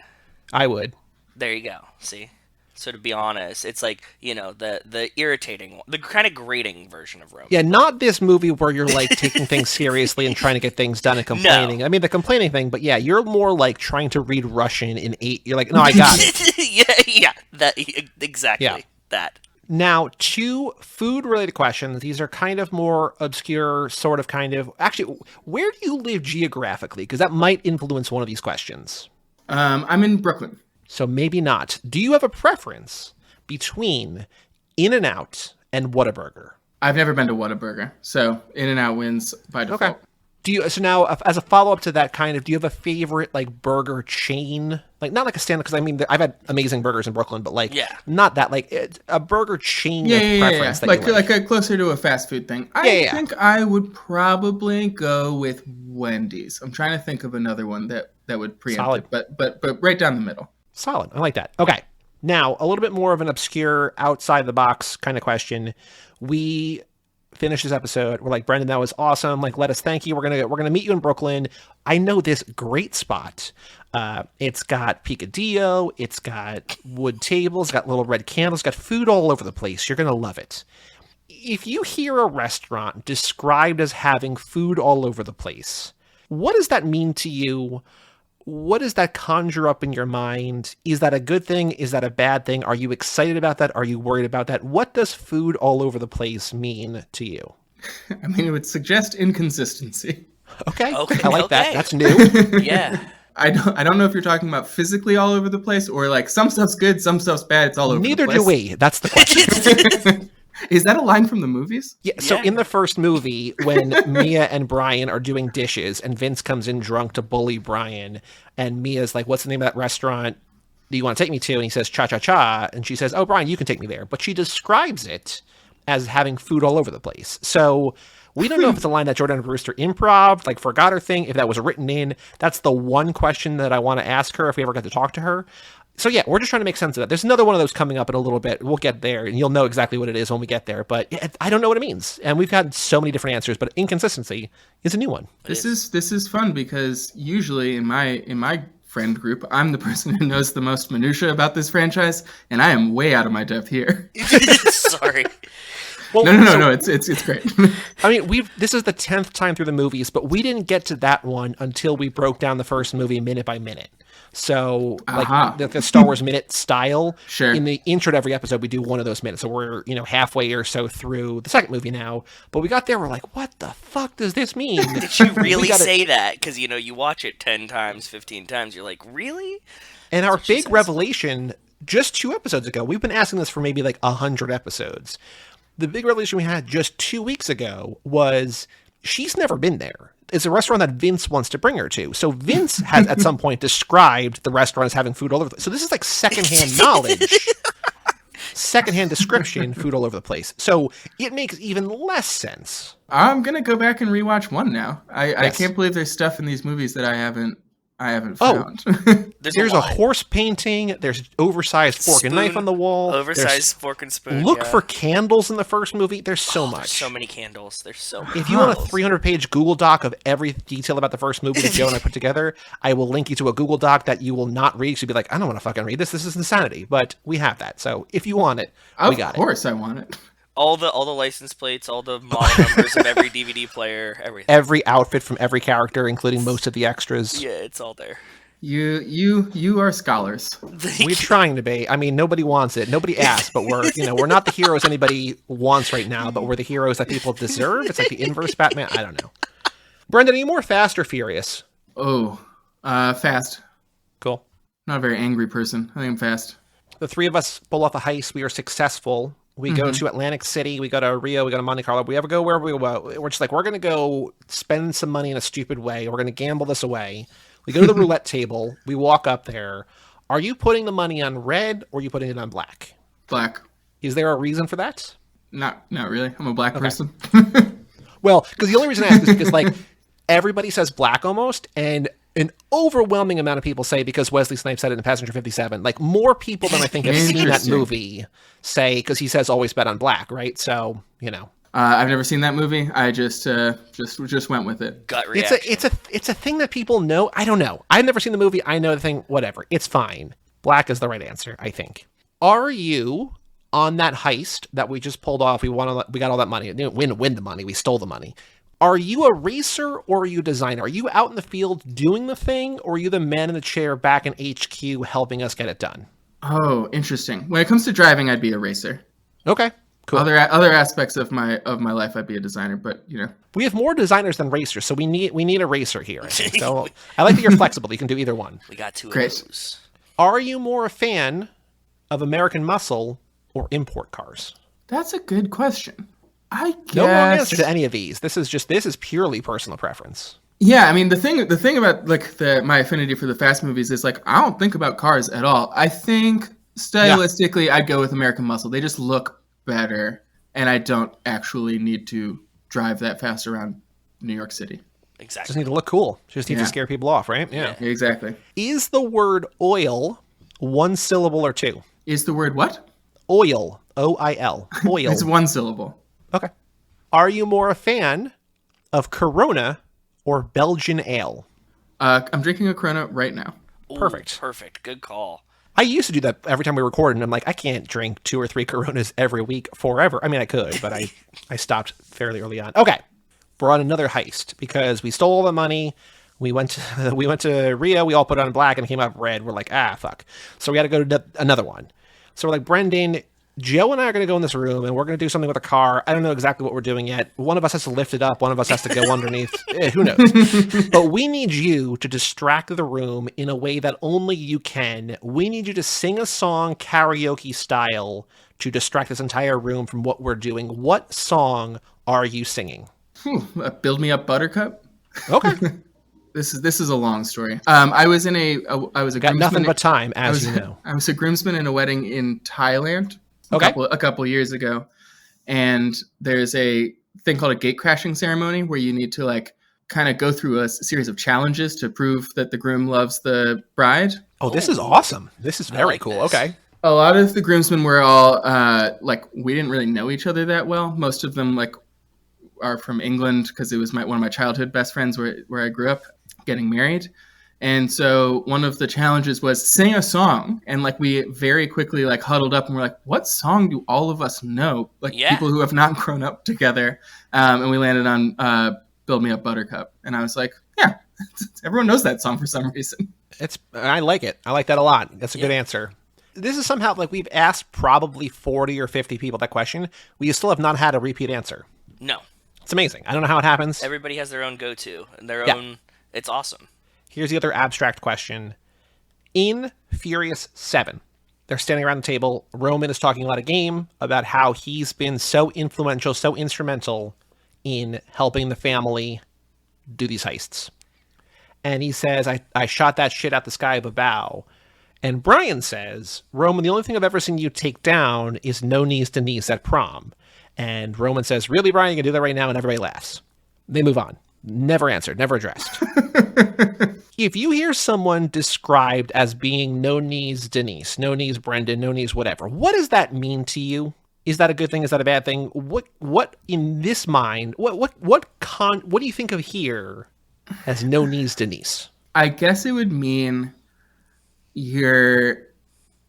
I would. There you go. See? So to be honest, it's like, the irritating, the kind of grating version of Roman. Yeah, not this movie where you're like taking things seriously and trying to get things done and complaining. No. I mean, the complaining thing, but yeah, you're more like trying to read Russian in 8. You're like, no, I got it. yeah, that exactly that. Now, 2 food-related questions. These are kind of more obscure, sort of kind of. Actually, where do you live geographically? Because that might influence one of these questions. I'm in Brooklyn. So maybe not. Do you have a preference between In-N-Out and Whataburger? I've never been to Whataburger, so In-N-Out wins by default. Okay. So now, as a follow-up to that, do you have a favorite like burger chain? Like not like a stand, because I mean, I've had amazing burgers in Brooklyn, but like not that, like a burger chain of preference. Yeah. Like a closer to a fast food thing. I think I would probably go with Wendy's. I'm trying to think of another one that would preempt it, but right down the middle. Solid. I like that. Okay. Now, a little bit more of an obscure, outside the box kind of question. We finish this episode. We're like, Brendan, that was awesome. Like, let us thank you. We're gonna meet you in Brooklyn. I know this great spot. It's got picadillo. It's got wood tables. It's got little red candles. It's got food all over the place. You're gonna love it. If you hear a restaurant described as having food all over the place, what does that mean to you? What does that conjure up in your mind? Is that a good thing? Is that a bad thing? Are you excited about that? Are you worried about that? What does food all over the place mean to you? I mean, it would suggest inconsistency. Okay. I like that. That's new. Yeah. I don't know if you're talking about physically all over the place or like some stuff's good, some stuff's bad. It's all over the place. Neither do we. That's the question. Is that a line from the movies? Yeah. So in the first movie, when Mia and Brian are doing dishes and Vince comes in drunk to bully Brian, and Mia's like, what's the name of that restaurant do you want to take me to? And he says, Cha Cha Cha. And she says, oh, Brian, you can take me there. But she describes it as having food all over the place. So we don't know if it's a line that Jordana Brewster improv, like forgot her thing, if that was written in. That's the one question that I want to ask her if we ever get to talk to her. So yeah, we're just trying to make sense of that. There's another one of those coming up in a little bit. We'll get there, and you'll know exactly what it is when we get there. But I don't know what it means, and we've had so many different answers. But inconsistency is a new one. This is fun because usually in my friend group, I'm the person who knows the most minutia about this franchise, and I am way out of my depth here. Sorry. Well, no. It's great. I mean, this is the 10th time through the movies, but we didn't get to that one until we broke down the first movie minute by minute. So, like the Star Wars minute style, sure. In the intro to every episode, we do one of those minutes. So we're, halfway or so through the second movie now. But we got there, we're like, what the fuck does this mean? Did you really say that? Because, you watch it 10 times, 15 times. You're like, really? And our big revelation, just 2 episodes ago, we've been asking this for maybe like 100 episodes. The big revelation we had just 2 weeks ago was she's never been there. It's a restaurant that Vince wants to bring her to. So Vince has at some point described the restaurant as having food all over the place. So this is like secondhand knowledge. Secondhand description, food all over the place. So it makes even less sense. I'm going to go back and rewatch 1 now. I can't believe there's stuff in these movies that I haven't I haven't found. There's a horse painting. There's oversized fork and knife on the wall. Oversized fork and spoon. Look for candles in the first movie. There's so much. There's so many candles. There's so many. If you want a 300-page Google Doc of every detail about the first movie that Joe and I put together, I will link you to a Google Doc that you will not read. You'll be like, I don't want to fucking read this. This is insanity. But we have that. So if you want it, we got it. Of course I want it. All the license plates, all the model numbers of every DVD player, everything. Every outfit from every character, including most of the extras. Yeah, it's all there. You are scholars. We're trying to be. I mean, nobody wants it. Nobody asked, but we're not the heroes anybody wants right now, but we're the heroes that people deserve. It's like the inverse Batman. I don't know. Brendan, are you more fast or furious? Oh, fast. Cool. Not a very angry person. I think I'm fast. The three of us pull off a heist. We are successful. We go to Atlantic City, we go to Rio, we go to Monte Carlo. We ever go wherever we go. We're just like, we're going to go spend some money in a stupid way. We're going to gamble this away. We go to the roulette table. We walk up there. Are you putting the money on red or are you putting it on black? Black. Is there a reason for that? Not really. I'm a black person. Well, because the only reason I ask is because, like, everybody says black almost, and an overwhelming amount of people say, because Wesley Snipes said it in Passenger 57, like, more people than I think have seen that movie say, because he says always bet on black, right? So, I've never seen that movie. I just went with it. Gut reaction. It's a thing that people know. I don't know. I've never seen the movie. I know the thing. Whatever. It's fine. Black is the right answer, I think. Are you on that heist that we just pulled off? We got all that money. We didn't win the money. We stole the money. Are you a racer or are you a designer? Are you out in the field doing the thing, or are you the man in the chair back in HQ helping us get it done? Oh, interesting. When it comes to driving, I'd be a racer. Okay, cool. Other aspects of my life, I'd be a designer. But we have more designers than racers, so we need a racer here. I think. So I like that you're flexible. You can do either one. We got two Great. of those. Are you more a fan of American muscle or import cars? That's a good question. I guess no wrong answer to any of these. This is purely personal preference. Yeah, I mean the thing about like my affinity for the fast movies is like I don't think about cars at all. I think stylistically I'd go with American Muscle. They just look better, and I don't actually need to drive that fast around New York City. Exactly. Just need to look cool. Just need to scare people off, right? Yeah. Exactly. Is the word oil one syllable or two? Is the word what? Oil. O-I-L. Oil. It's one syllable. Okay. Are you more a fan of Corona or Belgian ale? I'm drinking a Corona right now. Ooh, Perfect. Perfect. Good call. I used to do that every time we recorded, and I'm like, I can't drink 2 or 3 Coronas every week forever. I mean, I could, but I stopped fairly early on. Okay. We're on another heist because we stole all the money. We went to Rio. We all put on black and came out red. We're like, fuck. So we got to go to another one. So we're like, Brendan, Joe and I are going to go in this room and we're going to do something with a car. I don't know exactly what we're doing yet. One of us has to lift it up. One of us has to go underneath. Who knows? But we need you to distract the room in a way that only you can. We need you to sing a song karaoke style to distract this entire room from what we're doing. What song are you singing? Build Me Up Buttercup. Okay. This is a long story. I was a got groomsman. Nothing but time, as you know. I was a groomsman in a wedding in Thailand a couple years ago, and there's a thing called a gate crashing ceremony where you need to like kind of go through a series of challenges to prove that the groom loves the bride. Oh, this is awesome. This is very cool. This. Okay. A lot of the groomsmen were all we didn't really know each other that well. Most of them are from England because it was one of my childhood best friends where I grew up getting married. And so one of the challenges was sing a song. And we very quickly huddled up and we're like, what song do all of us know? People who have not grown up together. And we landed on Build Me Up Buttercup. And I was like, yeah, everyone knows that song for some reason. I like it. I like that a lot. That's a good answer. This is somehow we've asked probably 40 or 50 people that question. We still have not had a repeat answer. No. It's amazing. I don't know how it happens. Everybody has their own go-to and their own. It's awesome. Here's the other abstract question. In Furious 7, they're standing around the table. Roman is talking about a game, about how he's been so influential, so instrumental in helping the family do these heists. And he says, I shot that shit out the sky of a bow. And Brian says, Roman, the only thing I've ever seen you take down is no knees to knees at prom. And Roman says, really, Brian, you can do that right now? And everybody laughs. They move on. Never answered, never addressed. If you hear someone described as being no knees Denise, no knees Brendan, no knees whatever, what does that mean to you? Is that a good thing? Is that a bad thing? What in this mind? What do you think of here as no knees Denise? I guess it would mean you're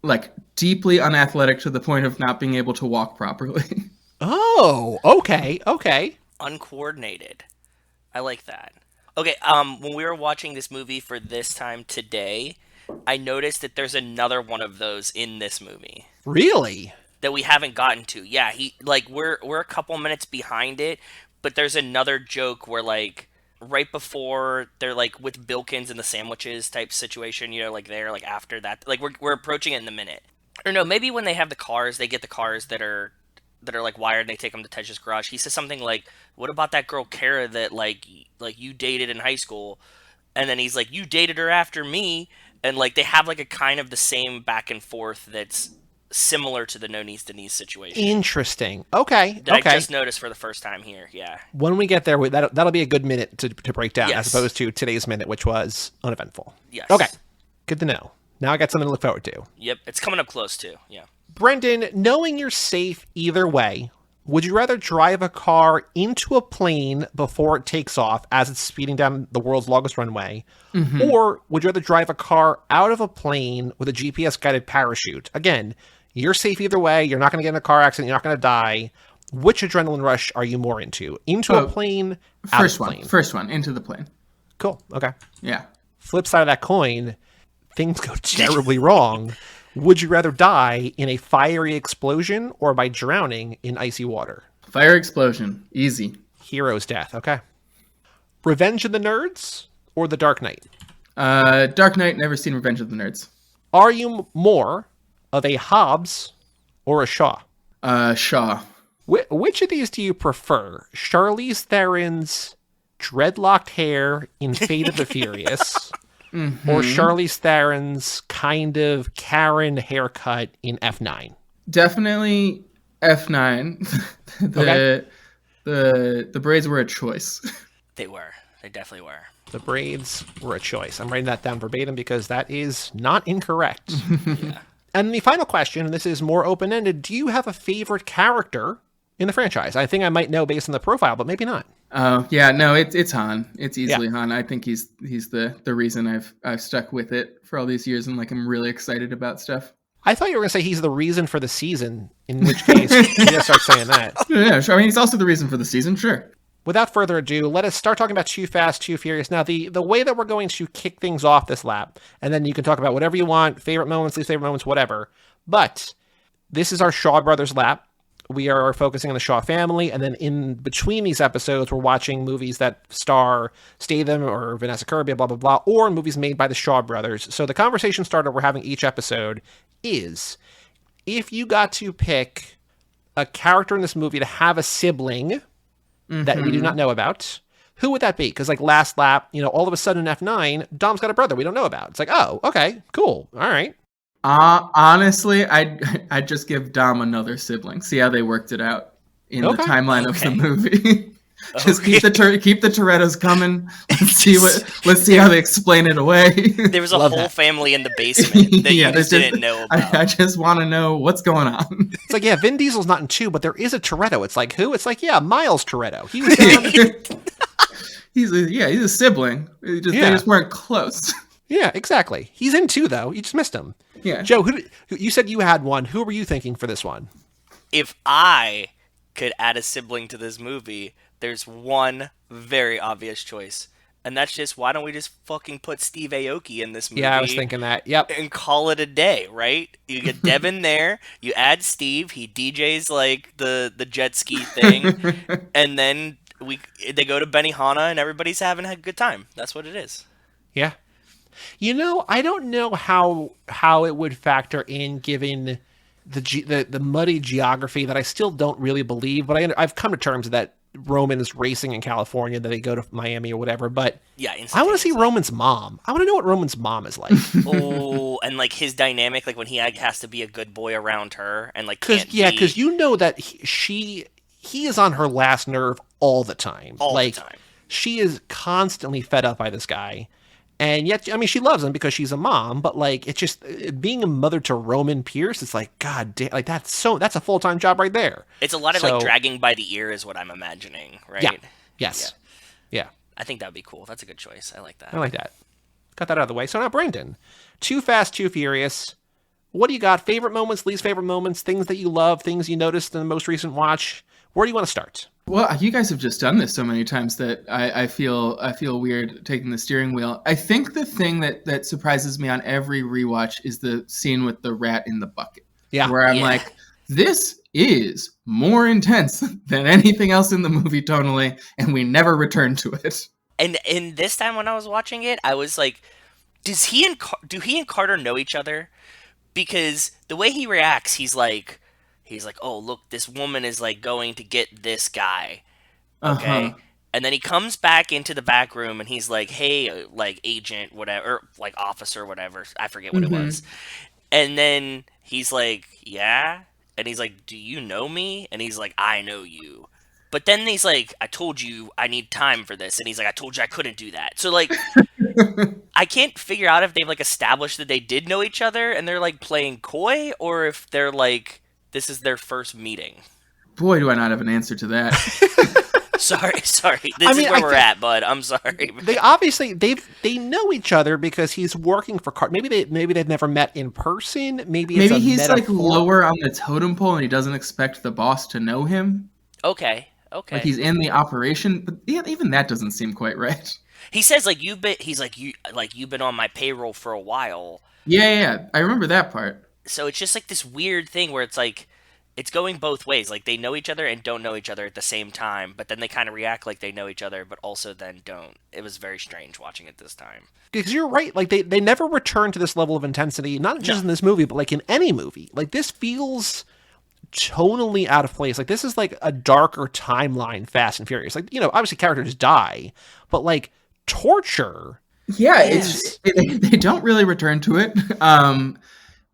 like deeply unathletic to the point of not being able to walk properly. Oh, okay. Uncoordinated. I like that. Okay, when we were watching this movie for this time today, I noticed that there's another one of those in this movie. Really? That we haven't gotten to. Yeah, we're a couple minutes behind it, but there's another joke where like right before they're like with Bilkins and the sandwiches type situation, you know, like they're like after that, like we're approaching it in the minute. Or no, maybe when they have the cars, they get the cars that are like wired and they take them to Tej's garage. He says something like, "What about that girl Kara that like you dated in high school?" And then he's like, "You dated her after me." And like they have like a kind of the same back and forth that's similar to the no knees Denise situation. Interesting. Okay. That I just noticed for the first time here. Yeah. When we get there, that'll be a good minute to break down, as opposed to today's minute, which was uneventful. Yes. Okay. Good to know. Now I got something to look forward to. Yep. It's coming up close too. Yeah. Brendan, knowing you're safe either way, would you rather drive a car into a plane before it takes off as it's speeding down the world's longest runway? Mm-hmm. Or would you rather drive a car out of a plane with a GPS-guided parachute? Again, you're safe either way. You're not going to get in a car accident. You're not going to die. Which adrenaline rush are you more into? Into a plane, out of a plane? First one, into the plane. Cool. Okay. Yeah. Flip side of that coin, things go terribly wrong. Would you rather die in a fiery explosion or by drowning in icy water? Fire explosion. Easy. Hero's death. Okay. Revenge of the Nerds or The Dark Knight? Dark Knight, never seen Revenge of the Nerds. Are you more of a Hobbs or a Shaw? Shaw. Which of these do you prefer? Charlize Theron's dreadlocked hair in Fate of the Furious Mm-hmm. or Charlize Theron's kind of Karen haircut in F9? Definitely F9. The braids were a choice. They were. They definitely were. The braids were a choice. I'm writing that down verbatim because that is not incorrect. Yeah. And the final question, and this is more open-ended, do you have a favorite character in the franchise? I think I might know based on the profile, but maybe not. Yeah, no, it's Han. It's easily Han. I think he's the reason I've stuck with it for all these years, and like I'm really excited about stuff. I thought you were going to say he's the reason for the season, in which case you just start saying that. Yeah, sure. I mean, he's also the reason for the season, sure. Without further ado, let us start talking about Too Fast, Too Furious. Now, the way that we're going to kick things off this lap, and then you can talk about whatever you want, favorite moments, least favorite moments, whatever. But this is our Shaw Brothers lap. We are focusing on the Shaw family, and then in between these episodes, we're watching movies that star Statham or Vanessa Kirby, blah, blah, blah, or movies made by the Shaw Brothers. So the conversation starter we're having each episode is, if you got to pick a character in this movie to have a sibling that we do not know about, who would that be? Because like last lap, all of a sudden in F9, Dom's got a brother we don't know about. It's like, oh, okay, cool, all right. Honestly, I'd just give Dom another sibling. See how they worked it out in the timeline of the movie. Just keep the Torettos coming. Let's see how they explain it away. There was a whole family in the basement that you just didn't know about. I just want to know what's going on. It's like, yeah, Vin Diesel's not in 2, but there is a Toretto. It's like, who? It's like, yeah, Miles Toretto. He was down. He's a sibling. They just weren't close. Yeah, exactly. He's in 2, though. You just missed him. Yeah. Joe, who you said you had one. Who were you thinking for this one? If I could add a sibling to this movie, there's one very obvious choice. And that's just, why don't we just fucking put Steve Aoki in this movie? Yeah, I was thinking that. Yep. And call it a day, right? You get Devin there, you add Steve, he DJs like the jet ski thing, and then they go to Benihana and everybody's having a good time. That's what it is. Yeah. I don't know how it would factor in given the muddy geography that I still don't really believe, but I've come to terms that Roman is racing in California, that they go to Miami or whatever, but yeah, I want to see Roman's mom. I want to know what Roman's mom is like. Oh, and like his dynamic, like when he has to be a good boy around her and like because that he is on her last nerve all the time. The time. She is constantly fed up by this guy. And yet, I mean, she loves him because she's a mom, but like, it's just being a mother to Roman Pierce. It's like, God damn, like that's a full-time job right there. It's a lot of like dragging by the ear is what I'm imagining, right? Yeah. Yes. Yeah. I think that would be cool. That's a good choice. I like that. I like that. Got that out of the way. So now, Brendan, Too Fast, Too Furious. What do you got? Favorite moments, least favorite moments, things that you love, things you noticed in the most recent watch? Where do you want to start? Well, you guys have just done this so many times that I feel weird taking the steering wheel. I think the thing that surprises me on every rewatch is the scene with the rat in the bucket. Yeah. Where I'm like, this is more intense than anything else in the movie tonally, and we never return to it. And this time when I was watching it, I was like, do he and Carter know each other? Because the way he reacts, he's like, oh, look, this woman is like going to get this guy. Okay. And then he comes back into the back room and he's like, hey, like agent, whatever, or like officer, whatever. I forget what it was. And then he's like, yeah. And he's like, do you know me? And he's like, I know you. But then he's like, I told you I need time for this. And he's like, I told you I couldn't do that. So like, I can't figure out if they've like established that they did know each other and they're like playing coy, or if they're like, this is their first meeting. Boy, do I not have an answer to that. Sorry. This is where we're at, bud. I'm sorry. They obviously they know each other because he's working for Carter. Maybe they've never met in person. Maybe he's like lower on the totem pole and he doesn't expect the boss to know him. Okay. Like he's in the operation, but yeah, even that doesn't seem quite right. He says like you've been on my payroll for a while. Yeah. I remember that part. So it's just like this weird thing where it's like it's going both ways. Like they know each other and don't know each other at the same time, but then they kind of react like they know each other, but also then don't. It was very strange watching it this time. Because you're right, like they never return to this level of intensity, not just in this movie, but like in any movie. Like this feels tonally out of place. Like this is like a darker timeline Fast and Furious. Like, you know, obviously characters die, but like torture. Yeah, they don't really return to it.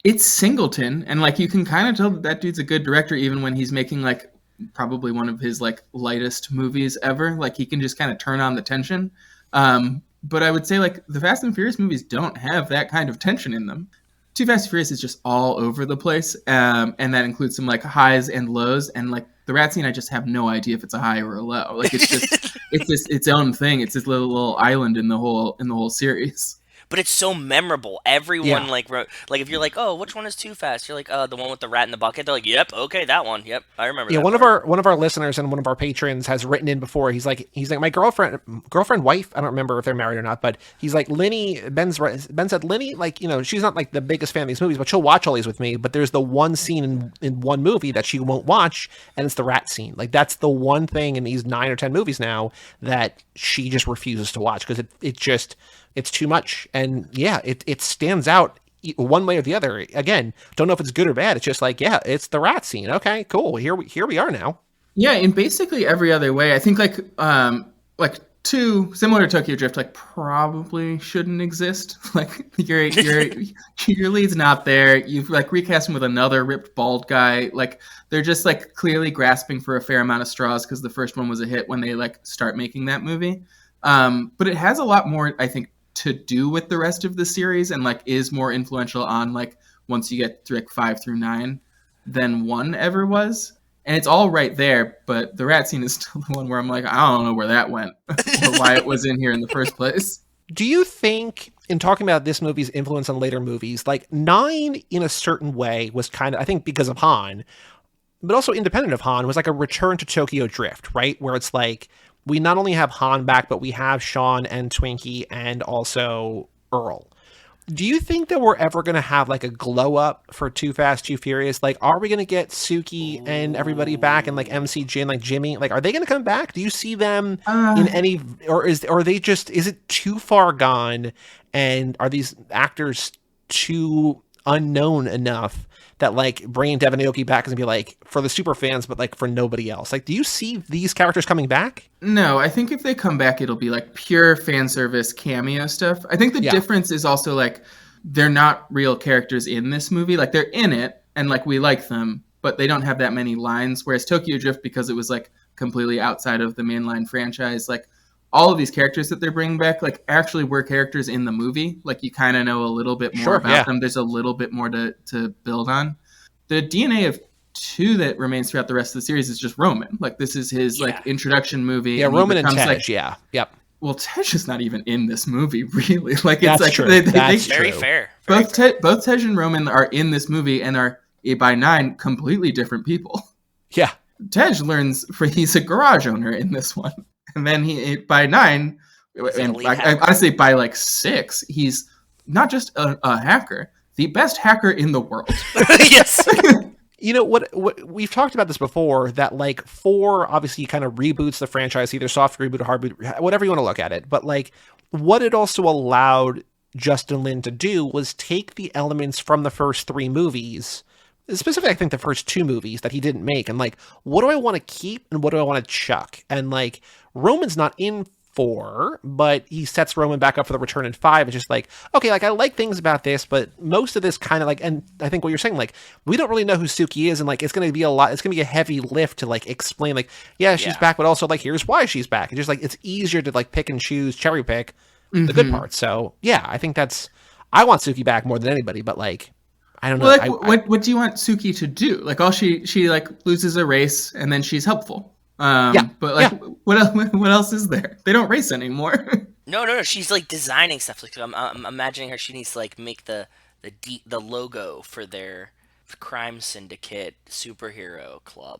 It's Singleton, and like you can kind of tell that dude's a good director even when he's making like probably one of his like lightest movies ever. Like he can just kind of turn on the tension. But I would say like the Fast and Furious movies don't have that kind of tension in them. Too Fast and Furious is just all over the place, and that includes some like highs and lows. And like the rat scene, I just have no idea if it's a high or a low. Like it's just its own thing. It's this little island in the whole series. But it's so memorable. Everyone like if you're like, oh, which one is Too Fast? You're like, the one with the rat in the bucket. They're like, yep, okay, that one. Yep, I remember. Yeah, one of our listeners and one of our patrons has written in before. He's like my girlfriend, wife. I don't remember if they're married or not, but he's like Ben said Lenny, like, you know, she's not like the biggest fan of these movies, but she'll watch all these with me. But there's the one scene in one movie that she won't watch, and it's the rat scene. Like that's the one thing in these 9 or 10 movies now that she just refuses to watch because it's too much. And yeah, it stands out one way or the other. Again, don't know if it's good or bad. It's just like, yeah, it's the rat scene. Okay, cool. Here we are now. Yeah, in basically every other way. I think like similar to Tokyo Drift, like probably shouldn't exist. Like your lead's not there. You've like recast him with another ripped bald guy. Like they're just like clearly grasping for a fair amount of straws because the first one was a hit when they like start making that movie. But it has a lot more, I think, to do with the rest of the series and like is more influential on like once you get through like 5 through 9 than 1 ever was. And it's all right there, but the rat scene is still the one where I'm like, I don't know where that went or why it was in here in the first place. Do you think, in talking about this movie's influence on later movies, like 9 in a certain way was kind of, I think because of Han, but also independent of Han, was like a return to Tokyo Drift, right? Where it's like, we not only have Han back, but we have Sean and Twinkie and also Earl. Do you think that we're ever going to have like a glow up for Too Fast, Too Furious? Like, are we going to get Suki and everybody back and like MC Jin, like Jimmy? Like, are they going to come back? Do you see them in any, or is it too far gone? And are these actors too unknown enough that like bringing Devin Aoki back is gonna be like for the super fans, but like for nobody else? Like, do you see these characters coming back? No, I think if they come back, it'll be like pure fan service cameo stuff. I think the difference is also like they're not real characters in this movie. Like they're in it and like we like them, but they don't have that many lines. Whereas Tokyo Drift, because it was like completely outside of the mainline franchise, like all of these characters that they're bringing back, like, actually were characters in the movie. Like, you kind of know a little bit more about them. There's a little bit more to build on. The DNA of 2 that remains throughout the rest of the series is just Roman. Like, this is his like introduction movie. Yeah, and Roman and Tej. Like, Yep. Well, Tej is not even in this movie, really. Like, it's That's like true. That's very fair. Both Tej and Roman are in this movie and are by 9 completely different people. Yeah. Tej learns he's a garage owner in this one, and then by 9, and honestly by like 6, he's not just a hacker, the best hacker in the world. Yes. You know what we've talked about this before, that like 4 obviously kind of reboots the franchise, either soft reboot or hard reboot, whatever you want to look at it. But like what it also allowed Justin Lin to do was take the elements from the first 3 movies, specifically I think the first 2 movies that he didn't make, and like, what do I want to keep and what do I want to chuck? And like, Roman's not in 4, but he sets Roman back up for the return in 5. It's just like, okay, like I like things about this, but most of this kind of like, and I think what you're saying, like, we don't really know who Suki is, and like it's gonna be a heavy lift to like explain, like, yeah, she's back, but also like here's why she's back. It's just like it's easier to like pick and choose, cherry pick the good parts. So yeah, I think I want Suki back more than anybody, but like I don't know. Like, what do you want Suki to do? Like, all she like loses a race and then she's helpful. But like, what else is there? They don't race anymore. No. She's like designing stuff. Like, I'm imagining her. She needs to like make the logo for their crime syndicate superhero club.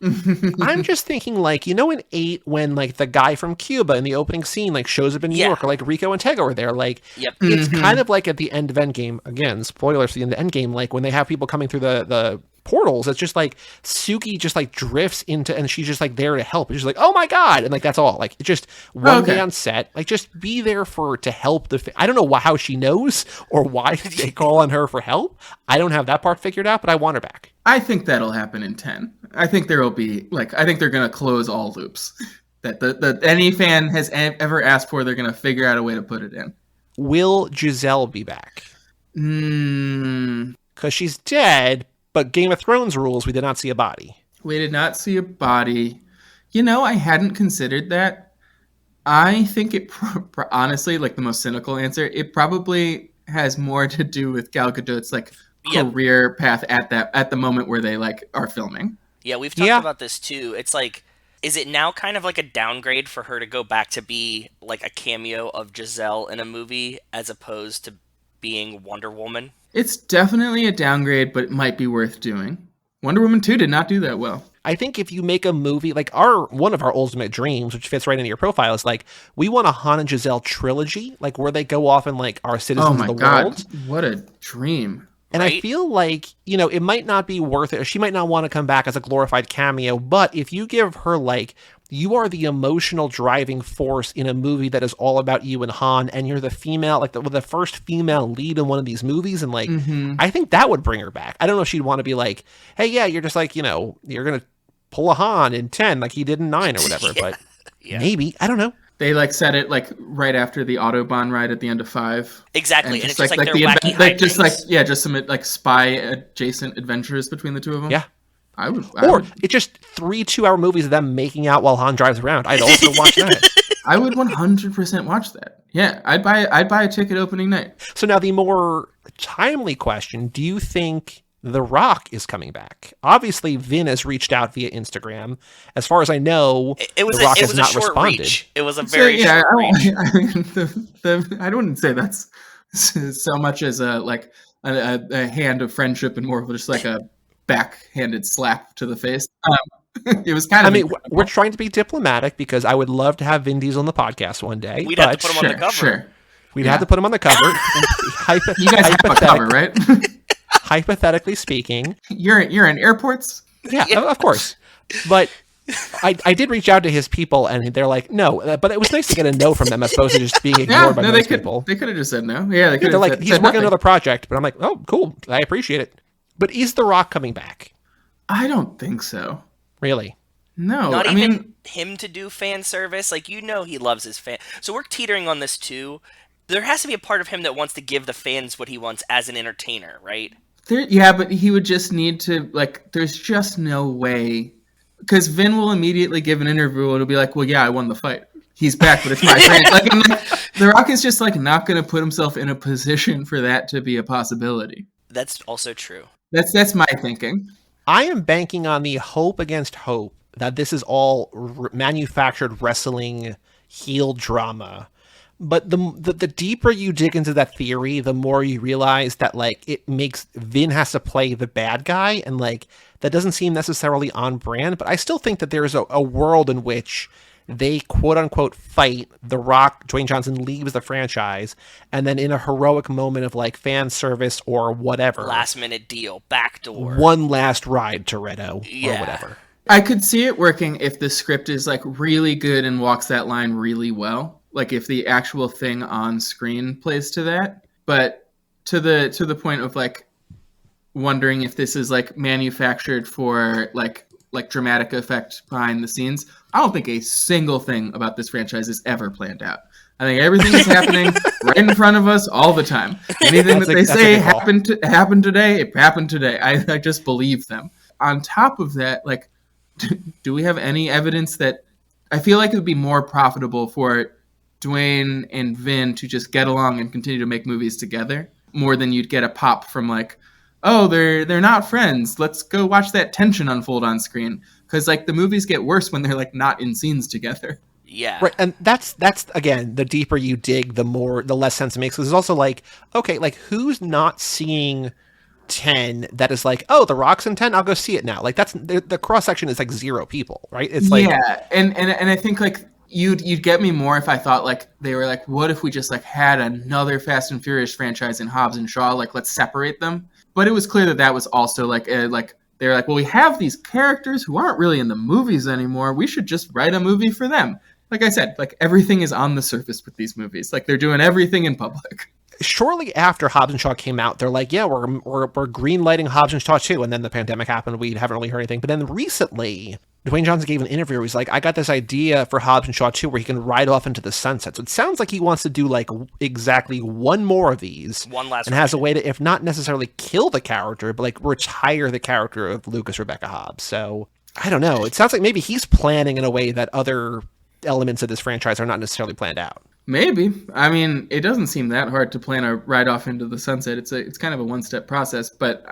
I'm just thinking, like, you know, in 8 when like the guy from Cuba in the opening scene like shows up in New York, or like Rico and Tego are there, like it's kind of like at the end of Endgame, again, spoilers for the end of Endgame, like when they have people coming through the portals, it's just like Suki just like drifts into, and she's just like there to help. It's just like, oh my god, and like that's all. Like it's just one day on set, like just be there to help I don't know how she knows or why they call on her for help. I don't have that part figured out, but I want her back. I think that'll happen in 10. I think there will be like, I think they're gonna close all loops that any fan has ever asked for. They're gonna figure out a way to put it in. Will Giselle be back? Because she's dead. But Game of Thrones rules, we did not see a body. We did not see a body. You know, I hadn't considered that. I think it, honestly, like the most cynical answer, it probably has more to do with Gal Gadot's like career path at the moment where they like are filming. Yeah, we've talked about this too. It's like, is it now kind of like a downgrade for her to go back to be like a cameo of Giselle in a movie as opposed to being Wonder Woman? It's definitely a downgrade, but it might be worth doing. Wonder Woman 2 did not do that well. I think if you make a movie, like one of our ultimate dreams, which fits right into your profile, is like, we want a Han and Giselle trilogy, like where they go off and like are citizens of the world. What a dream. And right? I feel like, you know, it might not be worth it, or she might not want to come back as a glorified cameo, but if you give her like, you are the emotional driving force in a movie that is all about you and Han, and you're the female, like the first female lead in one of these movies, and like, I think that would bring her back. I don't know if she'd want to be like, hey, yeah, you're just like, you know, you're going to pull a Han in 10 like he did in 9 or whatever, but maybe, I don't know. They like said it like right after the Autobahn ride at the end of 5. Exactly, and it's just like their wacky hijinks. Just some like spy adjacent adventures between the two of them. Yeah. I would. It's just 3 2-hour movies of them making out while Han drives around. I'd also watch that. I would 100% watch that. Yeah, I'd buy a ticket opening night. So now the more timely question: do you think The Rock is coming back? Obviously, Vin has reached out via Instagram. As far as I know, The Rock has not responded. Reach. It was a very short reach. I wouldn't say that's so much as a hand of friendship and more of just like a backhanded slap to the face. It was kind of. I mean, we're trying to be diplomatic because I would love to have Vin Diesel on the podcast one day. We'd have to put him on the cover. Sure. We'd have to put him on the cover. You guys have a cover, right? Hypothetically speaking, you're in airports. Yeah, of course. But I did reach out to his people, and they're like, no. But it was nice to get a no from them as opposed to just being ignored by most people. They could have just said no. Yeah, they're like, he's working on another project. But I'm like, oh, cool. I appreciate it. But is The Rock coming back? I don't think so. Really? No. Not even him to do fan service. Like, you know, he loves his fan. So we're teetering on this too. There has to be a part of him that wants to give the fans what he wants as an entertainer, right? But he would just need to, like, there's just no way. Because Vin will immediately give an interview and it'll be like, well, yeah, I won the fight. he's back, but it's my friend. The Rock is just like not going to put himself in a position for that to be a possibility. That's also true. That's my thinking. I am banking on the hope against hope that this is all manufactured wrestling heel drama. But the deeper you dig into that theory, the more you realize that like it makes Vin has to play the bad guy, and like that doesn't seem necessarily on brand. But I still think that there's a world in which they quote unquote fight. The Rock, Dwayne Johnson leaves the franchise, and then in a heroic moment of like fan service or whatever, last minute deal, backdoor, one last ride, Toretto, or whatever. I could see it working if the script is like really good and walks that line really well. Like if the actual thing on screen plays to that. But to the point of like wondering if this is like manufactured for like dramatic effect behind the scenes, I don't think a single thing about this franchise is ever planned out. I think everything is happening right in front of us all the time. Anything that they say happened today, it happened today. I just believe them. On top of that, like, do we have any evidence that I feel like it would be more profitable for Dwayne and Vin to just get along and continue to make movies together more than you'd get a pop from like, oh, they're not friends. Let's go watch that tension unfold on screen. Because like the movies get worse when they're like not in scenes together. Yeah. Right. And that's again, the deeper you dig, the less sense it makes. Because it's also like, okay, like who's not seeing 10 that is like, oh, The Rock's in 10, I'll go see it now. Like that's the cross section is like 0 people, right? It's like, yeah. And I think like you'd get me more if I thought like they were like, what if we just like had another Fast and Furious franchise in Hobbs and Shaw? Like let's separate them. But it was clear that was also like they were like, well, we have these characters who aren't really in the movies anymore. We should just write a movie for them. Like I said, like everything is on the surface with these movies. Like they're doing everything in public. Shortly after Hobbs and Shaw came out, they're like, yeah, we're green lighting Hobbs and Shaw too. And then the pandemic happened. We haven't really heard anything. But then recently, Dwayne Johnson gave an interview where he's like, I got this idea for Hobbs and Shaw 2 where he can ride off into the sunset. So it sounds like he wants to do like exactly one more of these. One last and has a way to, if not necessarily kill the character, but like retire the character of Lucas Rebecca Hobbs. So I don't know. It sounds like maybe he's planning in a way that other elements of this franchise are not necessarily planned out. Maybe. I mean, it doesn't seem that hard to plan a ride off into the sunset. It's kind of a one-step process, but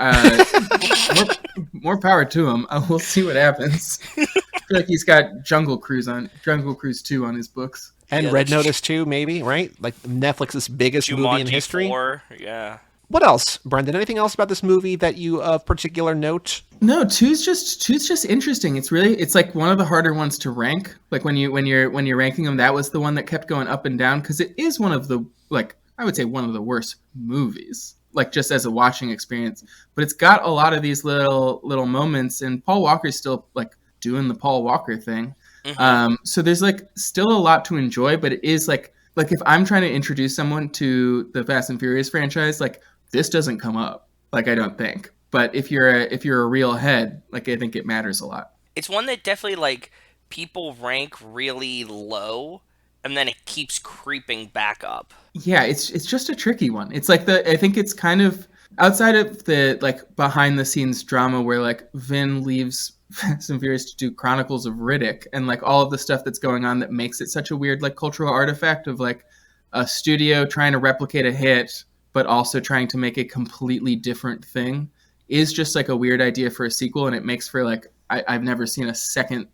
more power to him. We'll see what happens. I feel like he's got Jungle Cruise 2 on his books. And Red Notice 2, maybe, right? Like Netflix's biggest movie in history. 4, yeah. What else, Brendan? Anything else about this movie that you of particular note? No, two's just interesting. It's like one of the harder ones to rank. Like when you're ranking them, that was the one that kept going up and down because it is one of the, like, I would say one of the worst movies, like just as a watching experience. But it's got a lot of these little moments, and Paul Walker's still like doing the Paul Walker thing. Mm-hmm. So there's like still a lot to enjoy, but it is like if I'm trying to introduce someone to the Fast and Furious franchise, like this doesn't come up. Like I don't think. But if you're a real head, like I think it matters a lot. It's one that definitely like people rank really low, and then it keeps creeping back up. Yeah, it's just a tricky one. It's like I think it's kind of outside of the like behind the scenes drama where like Vin leaves Fast and Furious to do Chronicles of Riddick and like all of the stuff that's going on that makes it such a weird like cultural artifact of like a studio trying to replicate a hit but also trying to make a completely different thing is just like a weird idea for a sequel, and it makes for like I've never seen a second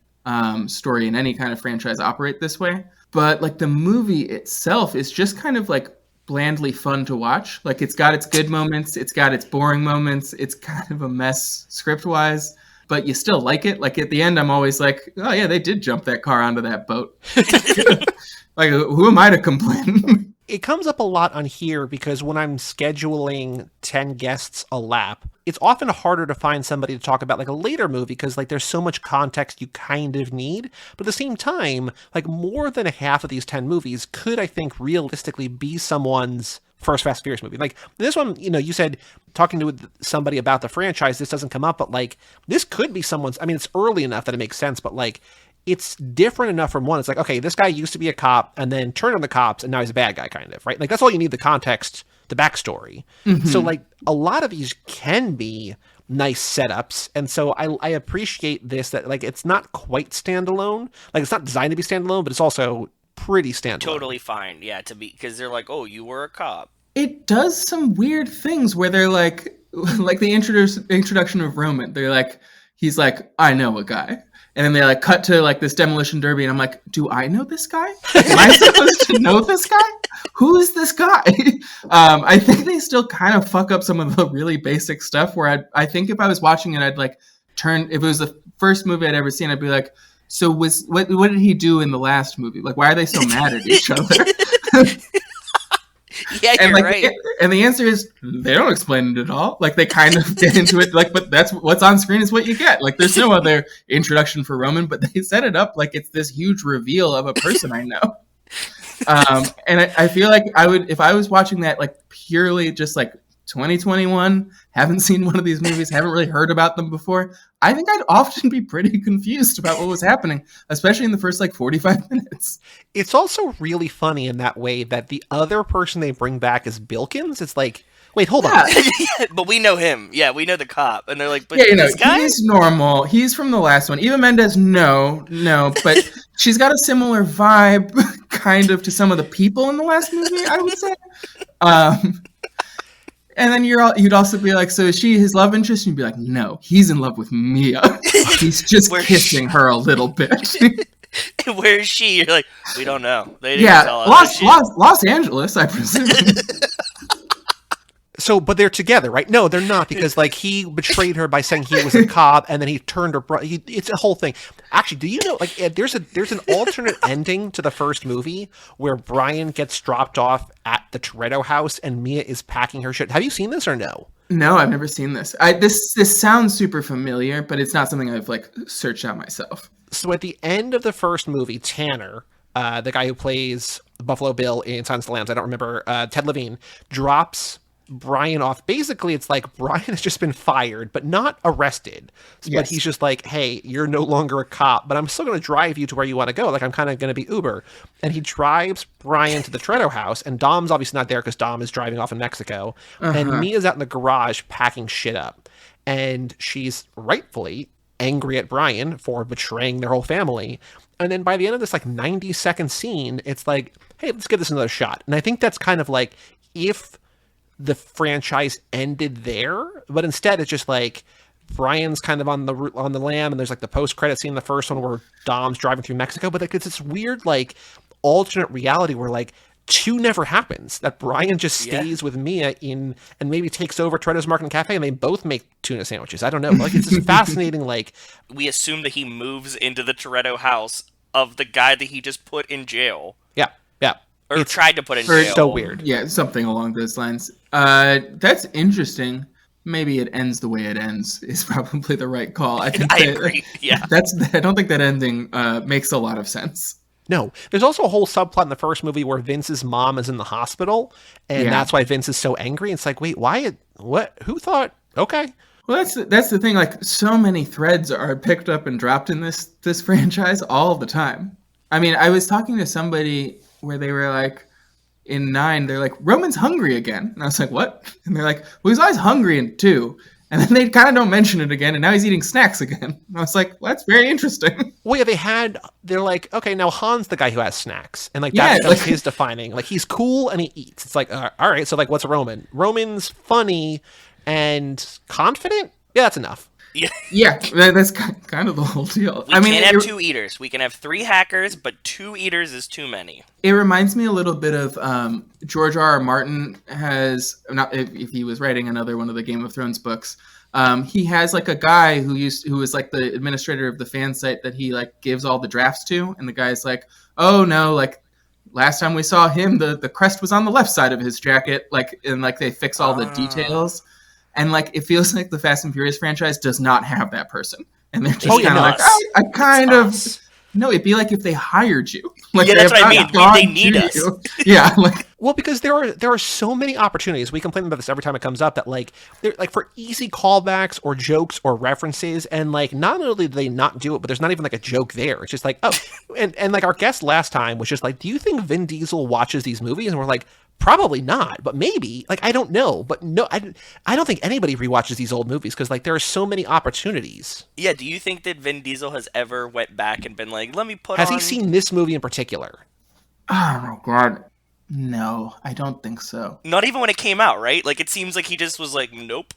story in any kind of franchise operate this way. But like the movie itself is just kind of like blandly fun to watch. Like it's got its good moments, it's got its boring moments, it's kind of a mess script-wise, but you still like it. Like at the end, I'm always like, oh yeah, they did jump that car onto that boat. Like who am I to complain? It comes up a lot on here because when I'm scheduling 10 guests a lap, it's often harder to find somebody to talk about like a later movie because like there's so much context you kind of need. But at the same time, like more than a half of these 10 movies could, I think, realistically be someone's first Fast and Furious movie. Like this one, you know, you said talking to somebody about the franchise, this doesn't come up, but like this could be someone's, I mean, it's early enough that it makes sense, but like it's different enough from one. It's like, okay, this guy used to be a cop and then turned on the cops and now he's a bad guy kind of, right? Like that's all you need, the context, the backstory. Mm-hmm. So like a lot of these can be nice setups. And so I appreciate this, that like, it's not quite standalone. Like it's not designed to be standalone, but it's also pretty standalone. Totally fine, yeah, because they're like, oh, you were a cop. It does some weird things where they're like the introduction of Roman. They're like, he's like, I know a guy. And then they like cut to like this demolition derby, and I'm like, do I know this guy? Am I supposed to know this guy? Who is this guy? I think they still kind of fuck up some of the really basic stuff where I think if I was watching it, I'd like if it was the first movie I'd ever seen, I'd be like, so what did he do in the last movie? Like, why are they so mad at each other? Yeah, you're right. And the answer is they don't explain it at all. Like they kind of get into it, like, but that's what's on screen is what you get. Like there's no other introduction for Roman, but they set it up like it's this huge reveal of a person I know. And I feel like I would, if I was watching that like purely just like 2021, haven't seen one of these movies, haven't really heard about them before, I think I'd often be pretty confused about what was happening, especially in the first like 45 minutes. It's also really funny in that way that the other person they bring back is Bilkins. It's like, wait, hold on. But we know him. Yeah, we know the cop. And they're like, but this guy? He's normal. He's from the last one. Eva Mendes, no. But she's got a similar vibe kind of to some of the people in the last movie, I would say. And then you'd also be like, so is she his love interest? And you'd be like, no, he's in love with Mia. He's just kissing her a little bit. Where is she? You're like, we don't know. They didn't tell us. Los Angeles, I presume. So, but they're together, right? No, they're not, because like he betrayed her by saying he was a cop, and then he turned her. It's a whole thing. Actually, do you know? Like, there's an alternate ending to the first movie where Brian gets dropped off at the Toretto house, and Mia is packing her shit. Have you seen this or no? No, I've never seen this. This sounds super familiar, but it's not something I've like searched out myself. So at the end of the first movie, Tanner, the guy who plays Buffalo Bill in Silence of the Lambs, I don't remember, Ted Levine, drops Brian off. Basically, it's like Brian has just been fired, but not arrested. Yes. But he's just like, hey, you're no longer a cop, but I'm still going to drive you to where you want to go. Like, I'm kind of going to be Uber. And he drives Brian to the Toretto house, and Dom's obviously not there because Dom is driving off in Mexico. And Mia's out in the garage packing shit up. And she's rightfully angry at Brian for betraying their whole family. And then by the end of this, like, 90-second scene, it's like, hey, let's give this another shot. And I think that's kind of like, if the franchise ended there, but instead it's just like Brian's kind of on the lam, and there's like the post-credit scene in the first one where Dom's driving through Mexico, but like it's this weird like alternate reality where like 2 never happens, that Brian just stays with Mia and maybe takes over Toretto's Market and Cafe, and they both make tuna sandwiches. I don't know, like it's this fascinating like, we assume that he moves into the Toretto house of the guy that he just put in jail. Yeah. Or tried to put in jail. It's so weird. Yeah, something along those lines. That's interesting. Maybe it ends the way it ends is probably the right call. I agree. Yeah. I don't think that ending makes a lot of sense. No. There's also a whole subplot in the first movie where Vince's mom is in the hospital, and that's why Vince is so angry. It's like, wait, why? What? Who thought? Okay. Well, that's the thing. Like, so many threads are picked up and dropped in this franchise all the time. I mean, I was talking to somebody where they were like, in 9, they're like, Roman's hungry again. And I was like, what? And they're like, well, he's always hungry in 2. And then they kind of don't mention it again, and now he's eating snacks again. And I was like, well, that's very interesting. Well, yeah, they're like, okay, now Han's the guy who has snacks. And like, that was his defining. Like, he's cool and he eats. It's like, all right, so like, what's Roman? Roman's funny and confident? Yeah, that's enough. Yeah, that's kind of the whole deal. We can't have 2 eaters. We can have 3 hackers, but 2 eaters is too many. It reminds me a little bit of George R.R. Martin has, not if he was writing another one of the Game of Thrones books, he has like a guy who was like the administrator of the fan site that he like gives all the drafts to, and the guy's like, oh no, like last time we saw him, the crest was on the left side of his jacket, like, and like they fix all the details. And like, it feels like the Fast and Furious franchise does not have that person, and they're just kind of like, I kind of. No, it'd be like if they hired you. Like, yeah, that's what I mean. They need us. Yeah, like. Well, because there are so many opportunities. We complain about this every time it comes up, that like they're like for easy callbacks or jokes or references, and like not only do they not do it, but there's not even like a joke there. It's just like, oh, and like our guest last time was just like, do you think Vin Diesel watches these movies? And we're like, probably not, but maybe. Like, I don't know, but no, I don't think anybody rewatches these old movies because like there are so many opportunities. Yeah, do you think that Vin Diesel has ever went back and been like, let me put Has he seen this movie in particular? Oh my god. No, I don't think so. Not even when it came out, right? Like, it seems like he just was like, nope.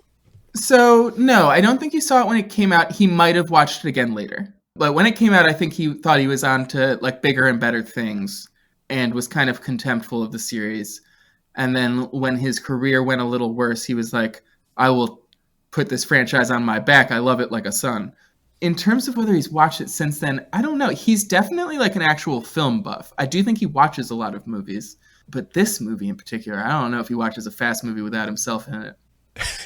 So, no, I don't think he saw it when it came out. He might have watched it again later. But when it came out, I think he thought he was on to like bigger and better things and was kind of contemptful of the series. And then when his career went a little worse, he was like, I will put this franchise on my back. I love it like a son. In terms of whether he's watched it since then, I don't know. He's definitely like an actual film buff. I do think he watches a lot of movies. But this movie in particular, I don't know if he watches a fast movie without himself in it.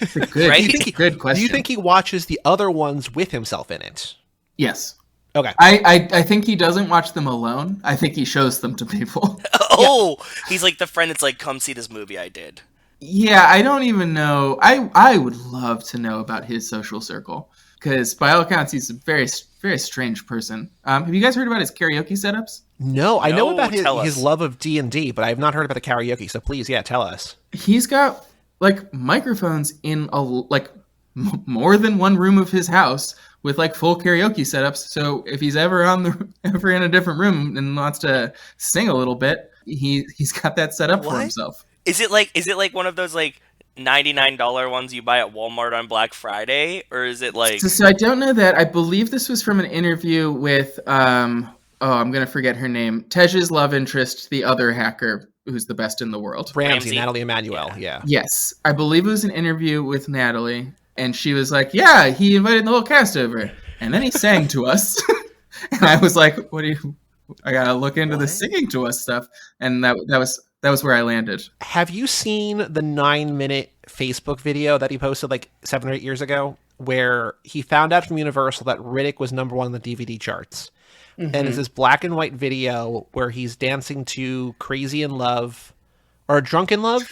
It's a good, Right? good question. Do you think he watches the other ones with himself in it? Yes. Okay. I think he doesn't watch them alone. I think he shows them to people. Oh, he's like the friend that's like, come see this movie I did. Yeah, I don't even know. I would love to know about his social circle because by all accounts, he's a very, very strange person. Have you guys heard about his karaoke setups? No, I know about tell his us. love of D&D, but I have not heard about the karaoke. So please, tell us. He's got like microphones in more than one room of his house with like full karaoke setups. So if he's ever ever in a different room and wants to sing a little bit, he's got that set up for What? himself. Is it like one of those like $99 ones you buy at Walmart on Black Friday, or is it like? So I don't know that. I believe this was from an interview with I'm gonna forget her name. Tej's love interest, the other hacker who's the best in the world. Ramsey, Natalie Emmanuel, yeah. Yes, I believe it was an interview with Natalie, and she was like, "Yeah, he invited the whole cast over, and then he sang to us." And I was like, "What do you? I gotta look into the singing to us stuff." And that was where I landed. Have you seen the 9-minute Facebook video that he posted like 7 or 8 years ago, where he found out from Universal that Riddick was #1 on the DVD charts? Mm-hmm. And it's this black and white video where he's dancing to Crazy in Love or Drunk in Love.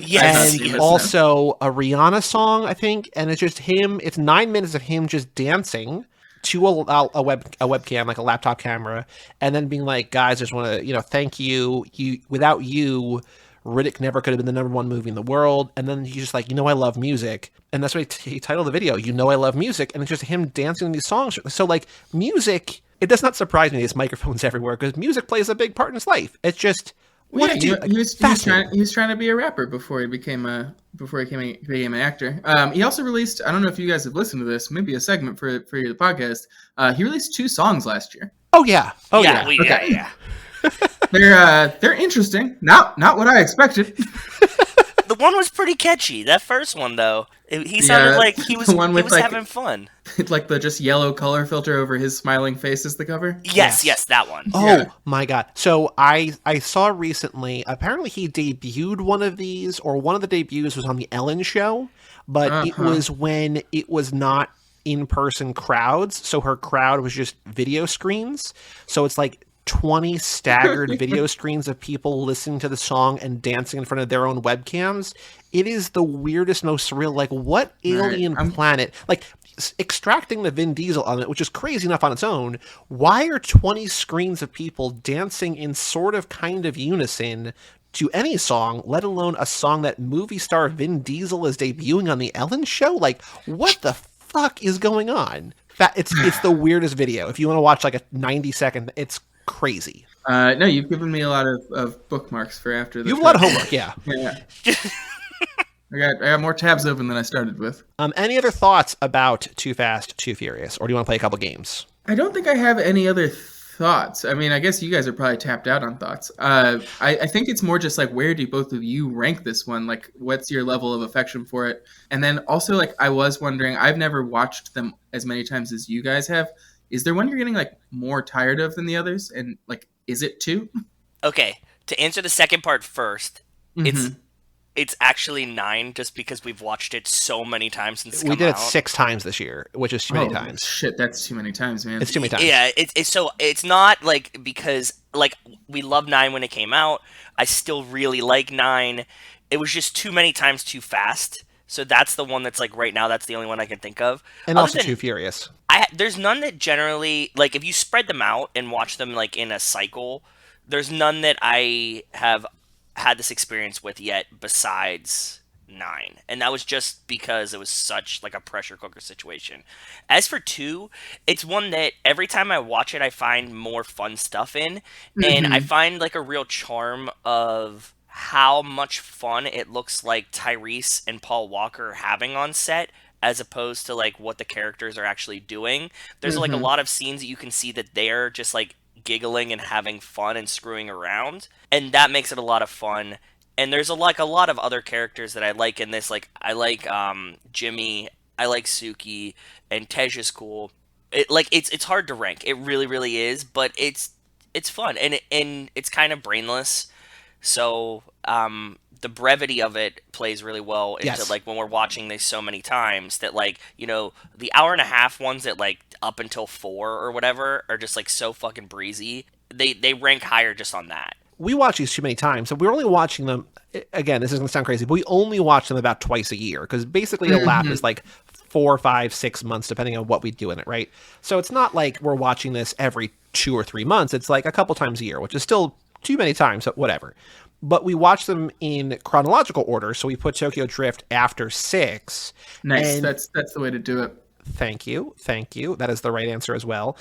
Yes. And Yes. also a Rihanna song, I think. And it's just him. It's 9 minutes of him just dancing to a webcam, like a laptop camera, and then being like, guys, I just want to, thank you. Without you, Riddick never could have been the #1 movie in the world. And then he's just like, I love music. And that's what he titled the video, I love music. And it's just him dancing these songs. So like music, it does not surprise me there's microphones everywhere because music plays a big part in his life. It's just, he was trying to be a rapper before he became an actor. He also released, I don't know if you guys have listened to this, maybe a segment for the podcast. He released 2 songs last year. Oh yeah. Yeah. They're interesting. Not what I expected. The one was pretty catchy. That first one, though, he sounded like he was having fun. Like the just yellow color filter over his smiling face is the cover? Yes, that one. Oh, my God. So I saw recently, apparently he debuted one of these, or one of the debuts was on the Ellen Show, but it was when it was not in-person crowds, so her crowd was just video screens. So it's like 20 staggered video screens of people listening to the song and dancing in front of their own webcams. It is the weirdest, most surreal, like what alien planet, like extracting the Vin Diesel element, which is crazy enough on its own. Why are 20 screens of people dancing in sort of kind of unison to any song, let alone a song that movie star Vin Diesel is debuting on the Ellen Show? Like, what the fuck is going on? It's the weirdest video. If you want to watch like a 90-second, it's crazy. No, you've given me a lot of bookmarks for after this. You have a lot of homework, yeah. I got more tabs open than I started with. Any other thoughts about Too Fast, Too Furious? Or do you want to play a couple games? I don't think I have any other thoughts. I mean, I guess you guys are probably tapped out on thoughts. I think it's more just like, where do both of you rank this one? Like, what's your level of affection for it? And then also, like, I was wondering, I've never watched them as many times as you guys have. Is there one you're getting like more tired of than the others? And like, is it 2? Okay, to answer the second part first, it's actually 9 just because we've watched it so many times since it's come out. We did it 6 times this year, which is too many times. Shit, that's too many times, man. It's too many times. Yeah, it's not like because like we loved 9 when it came out. I still really like 9. It was just too many times too fast. So that's the one that's like right now. That's the only one I can think of. And also Too Furious. There's none that generally like if you spread them out and watch them like in a cycle. There's none that I have had this experience with yet besides 9, and that was just because it was such like a pressure cooker situation. As for 2, it's one that every time I watch it I find more fun stuff in, and I find like a real charm of how much fun it looks like Tyrese and Paul Walker having on set, as opposed to like what the characters are actually doing. There's like a lot of scenes that you can see that they're just like giggling and having fun and screwing around, and that makes it a lot of fun. And there's a lot of other characters that I like in this. Like I like Jimmy, I like Suki, and Tej is cool. It's hard to rank. It really is, but it's fun, and it's kind of brainless. So the brevity of it plays really well into like when we're watching this so many times that like, you know, the hour and a half ones that like up until 4 or whatever are just like so fucking breezy. They rank higher just on that. We watch these too many times, so we're only watching them, again, this is going to sound crazy, but we only watch them about twice a year, because basically a lap is like 4, 5, 6 months, depending on what we do in it, right? So it's not like we're watching this every 2 or 3 months, it's like a couple times a year, which is still too many times, so whatever. But we watch them in chronological order, so we put Tokyo Drift after 6. Nice, that's the way to do it. Thank you. That is the right answer as well.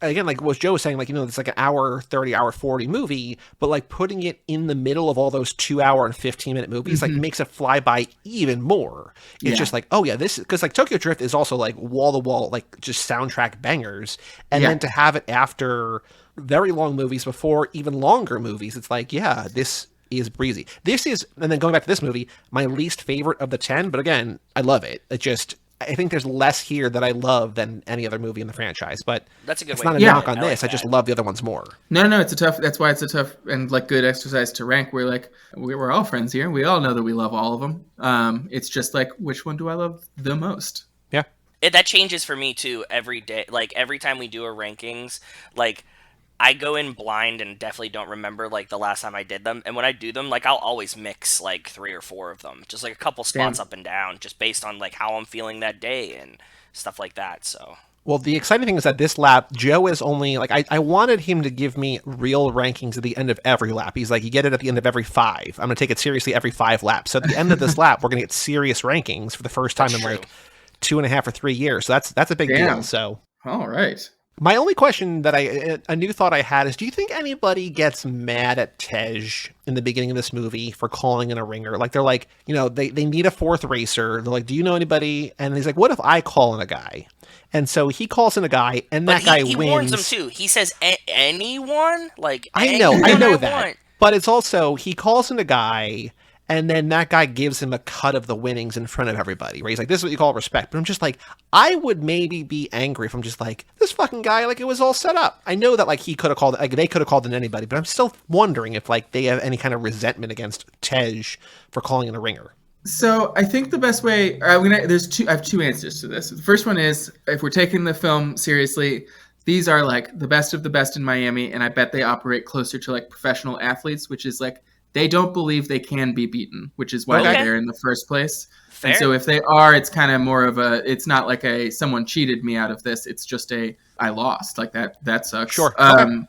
Again, like what Joe was saying, like, you know, it's like an hour 30, hour 40 movie, but like putting it in the middle of all those 2 hour and 15-minute movies, like makes it fly by even more. It's just like, oh yeah, this, because like Tokyo Drift is also like wall to wall, like just soundtrack bangers. And then to have it after very long movies before even longer movies, it's like, yeah, this is breezy. This is, and then going back to this movie, my least favorite of the 10, but again, I love it. It just, I think there's less here that I love than any other movie in the franchise, but that's a good it's way not a knock on this. I just love the other ones more. No, that's why it's a tough and like good exercise to rank. We're like, we're all friends here. We all know that we love all of them. It's just like, which one do I love the most? Yeah. That changes for me too every day. Like every time we do our rankings, like I go in blind and definitely don't remember like the last time I did them. And when I do them, like I'll always mix like 3 or 4 of them, just like a couple spots up and down, just based on like how I'm feeling that day and stuff like that. So, well, the exciting thing is that this lap, Joe is only like, I wanted him to give me real rankings at the end of every lap. He's like, you get it at the end of every 5. I'm going to take it seriously every 5 laps. So at the end of this lap, we're going to get serious rankings for the first time in like 2.5 or 3 years. So that's a big deal. So, all right. My only question that a new thought I had is, do you think anybody gets mad at Tej in the beginning of this movie for calling in a ringer? Like, they're like, you know, they need a 4th racer. They're like, do you know anybody? And he's like, what if I call in a guy? And so he calls in a guy, and that guy wins. He warns them too. He says, anyone? Like, I know that. But it's also, he calls in a guy, and then that guy gives him a cut of the winnings in front of everybody, right? He's like, this is what you call respect. But I'm just like, I would maybe be angry if I'm just like, this fucking guy, like, it was all set up. I know that, like, he could have called, like, they could have called in anybody, but I'm still wondering if, like, they have any kind of resentment against Tej for calling in a ringer. So I think the best way, I have 2 answers to this. The first one is, if we're taking the film seriously, these are, like, the best of the best in Miami, and I bet they operate closer to, like, professional athletes, which is, like, they don't believe they can be beaten, which is why they're there in the first place. Fair. And so if they are, it's kind of more of a, it's not like someone cheated me out of this. It's just I lost. Like that sucks. Sure.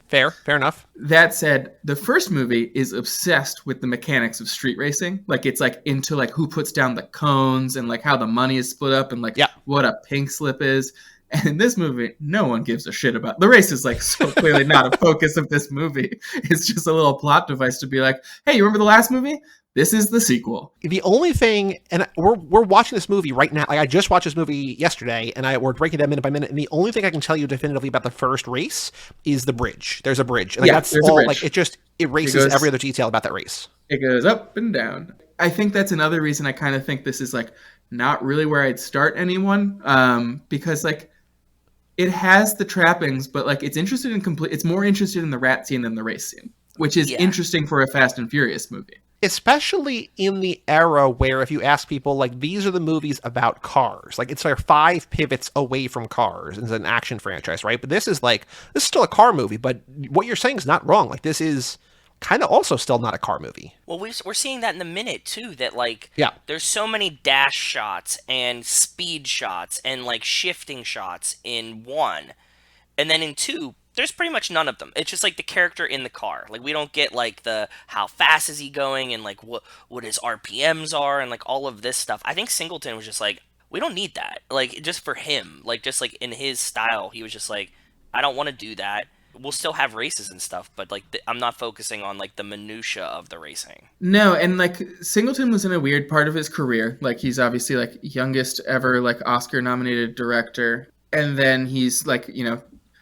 Fair enough. That said, the first movie is obsessed with the mechanics of street racing. Like it's like into like who puts down the cones and like how the money is split up and like what a pink slip is. And in this movie, no one gives a shit about the race. Is like so clearly not a focus of this movie. It's just a little plot device to be like, hey, you remember the last movie? This is the sequel. The only thing, and we're watching this movie right now. Like I just watched this movie yesterday, and we're breaking it down minute by minute. And the only thing I can tell you definitively about the first race is the bridge. There's a bridge. Like, that's all. Like it races every other detail about that race. It goes up and down. I think that's another reason I kind of think this is like not really where I'd start anyone, because like. It has the trappings, but like it's more interested in the rat scene than the race scene, which is interesting for a Fast and Furious movie. Especially in the era where if you ask people, like, these are the movies about cars. Like, it's like 5 pivots away from cars. It's an action franchise, right? But this is still a car movie, but what you're saying is not wrong. Like, this is kind of also still not a car movie. Well, we're seeing that in the minute, too, that, like, there's so many dash shots and speed shots and, like, shifting shots in 1. And then in 2, There's pretty much none of them. It's just like the character in the car. Like we don't get like the how fast is he going and like what his RPMs are and like all of this stuff. I think Singleton was just like, we don't need that. Like just for him, like just like in his style, he was just like, I don't want to do that. We'll still have races and stuff, but like I'm not focusing on like the minutia of the racing. No, and like Singleton was in a weird part of his career. Like he's obviously like youngest ever like Oscar nominated director, and then he's like